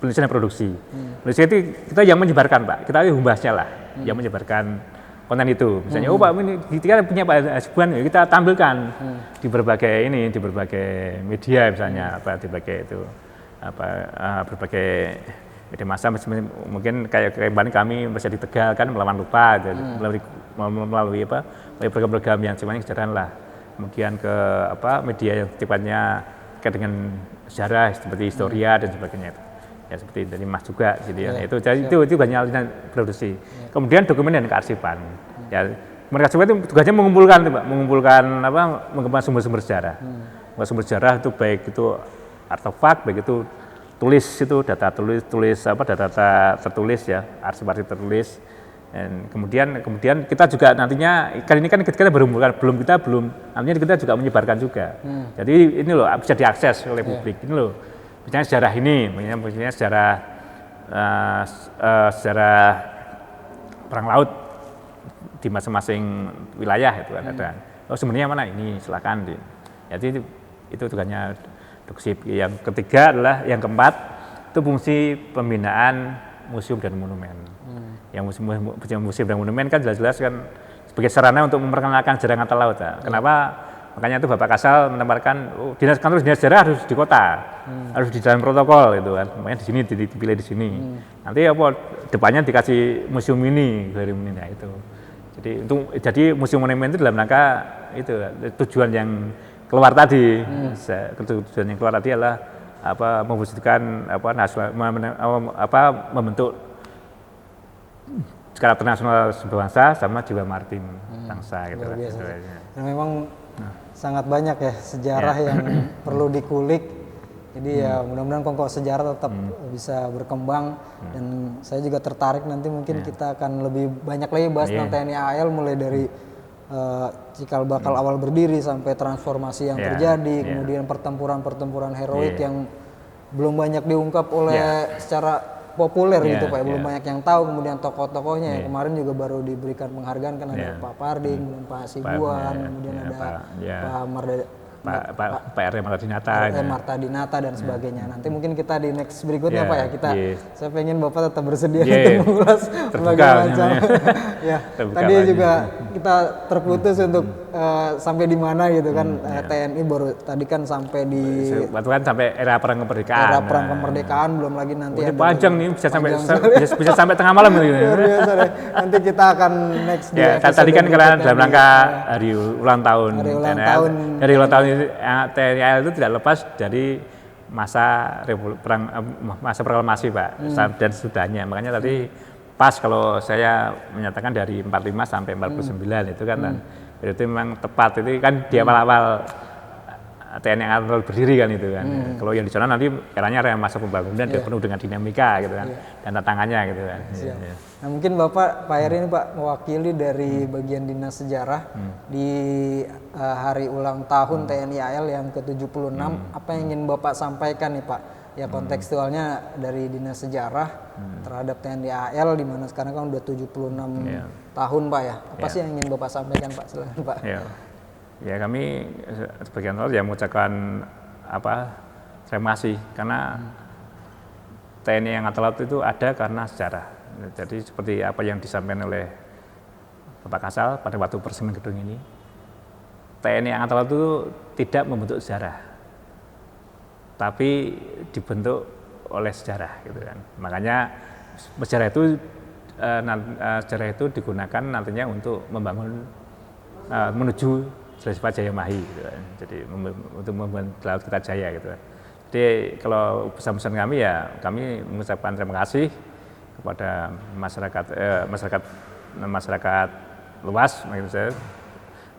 penelitian dan produksi. Penelitian itu kita yang menyebarkan Pak, kita humbasnya lah, yang menyebarkan konten itu. Misalnya, Pak ini kita punya Pak Hasibuan, kita tampilkan di berbagai media misalnya, berbagai media massa. Mungkin kayak kemarin kami masih di Tegal kan melawan lupa, melalui program-program yang semuanya kesejahteraan lah. Kemudian ke media yang sifatnya terkait dengan sejarah seperti Historia dan sebagainya itu. Ya seperti dari Mas juga gitu ya. Itu banyak produksi. Kemudian dokumen dan kearsipan. Ya, kearsipan itu tugasnya mengumpulkan sumber-sumber sejarah. Sumber sejarah itu baik itu artefak, baik itu tulis itu data tertulis ya, arsip tertulis. Dan kemudian kita juga nantinya kali ini kan kita belum nantinya kita juga menyebarkan juga. Jadi ini loh bisa diakses oleh publik. Ini loh misalnya sejarah ini, misalnya sejarah perang laut di masing-masing wilayah itu ada. Oh sebenarnya mana ini silakan. Jadi itu tugasnya Duksip. Yang ketiga adalah yang keempat itu fungsi pembinaan museum dan monumen. Yang museum dan monumen kan jelas-jelas kan sebagai sarana untuk memperkenalkan sejarah angkatan laut. Ya. Kenapa? Makanya itu Bapak Kasal menempatkan kantor dinas sejarah harus di kota, harus di dalam protokol gitu kan. Makanya di sini dipilih di sini. Nanti depannya dikasih museum ini, galeri ini nah itu. Jadi museum monumen itu dalam rangka itu tujuan yang keluar tadi. Tujuan yang keluar tadi adalah mewujudkan membentuk karakter nasional bangsa sama jiwa maritim bangsa gitu kan. Nah, memang sangat banyak ya sejarah yang perlu dikulik. Jadi ya mudah-mudahan Kongko Sejarah tetap bisa berkembang dan saya juga tertarik nanti mungkin kita akan lebih banyak lagi bahas tentang TNI AL mulai dari cikal bakal awal berdiri sampai transformasi yang terjadi, kemudian pertempuran heroik yang belum banyak diungkap oleh secara populer gitu Pak, belum banyak yang tahu. Kemudian tokoh-tokohnya yang kemarin juga baru diberikan penghargaan kan ada Pak Parding, kemudian Pak Sibuan, kemudian ada Pak R. Marta Dinata dan sebagainya. Nanti mungkin kita di next berikutnya Pak ya saya pengen Bapak tetap bersedia untuk mengulas berbagai macam. Tadi juga kita terputus untuk sampai di mana gitu kan. TNI baru tadi kan sampai di waktu kan sampai era perang kemerdekaan. Era perang kemerdekaan belum lagi nanti ada panjang nih bisa sampai tengah malam gitu. Luar biasa deh. Nanti kita akan next di tadi kan karena dalam rangka hari ulang tahun. Dari ulang tahun TNI AL itu tidak lepas dari masa proklamasi Pak dan sesudahnya. Makanya tadi pas kalau saya menyatakan dari 45 sampai 49 itu kan itu memang tepat. Itu kan di awal-awal TNI AL berdiri kan itu kan. Kalau yang di sana nanti eranya masa pembangunan dan penuh dengan dinamika gitu kan dan tantangannya gitu kan. Nah mungkin Pak Heri ini Pak mewakili dari bagian dinas sejarah di hari ulang tahun TNI AL yang ke-76. Apa yang ingin Bapak sampaikan nih Pak? Ya kontekstualnya dari dinas sejarah terhadap TNI AL di mana sekarang kan udah 76 tahun Pak ya. Apa sih yang ingin Bapak sampaikan Pak? Silakan Pak. Ya kami sebagian orang yang mengucapkan terima kasih karena TNI Angkatan Laut itu ada karena sejarah. Jadi seperti apa yang disampaikan oleh Bapak Kasal pada waktu peresmian gedung ini, TNI Angkatan Laut itu tidak membentuk sejarah, tapi dibentuk oleh sejarah, gitu kan. Makanya sejarah itu digunakan nantinya untuk membangun menuju sifat Jaya Mahi, gitu kan. Jadi untuk membangun laut kita jaya, gitu kan. Jadi kalau pesan-pesan kami ya kami mengucapkan terima kasih kepada masyarakat luas, maksud saya,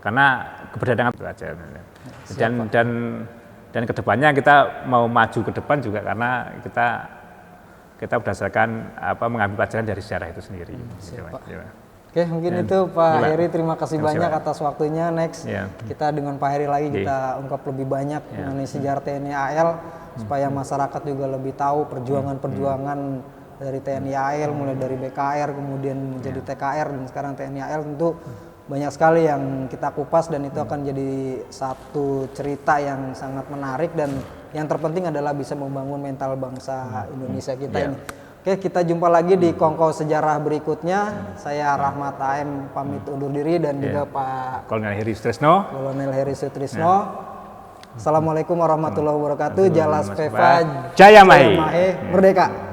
karena keberdatangan itu aja. Dan kedepannya kita mau maju ke depan juga karena kita berdasarkan mengambil pelajaran dari sejarah itu sendiri. Oke, mungkin itu Pak Heri, terima kasih banyak atas waktunya. Next kita dengan Pak Heri lagi kita ungkap lebih banyak mengenai sejarah TNI AL supaya masyarakat juga lebih tahu perjuangan dari TNI AL mulai dari BKR kemudian menjadi TKR dan sekarang TNI AL. Tentu banyak sekali yang kita kupas dan itu akan jadi satu cerita yang sangat menarik dan yang terpenting adalah bisa membangun mental bangsa Indonesia kita ini. Oke, kita jumpa lagi di Kongko Sejarah berikutnya. Saya Rahmat AM pamit undur diri dan juga Pak Kolonel Heri Sutrisno. Assalamualaikum warahmatullahi wabarakatuh. Jalas Peva Jaya Mahi. Merdeka.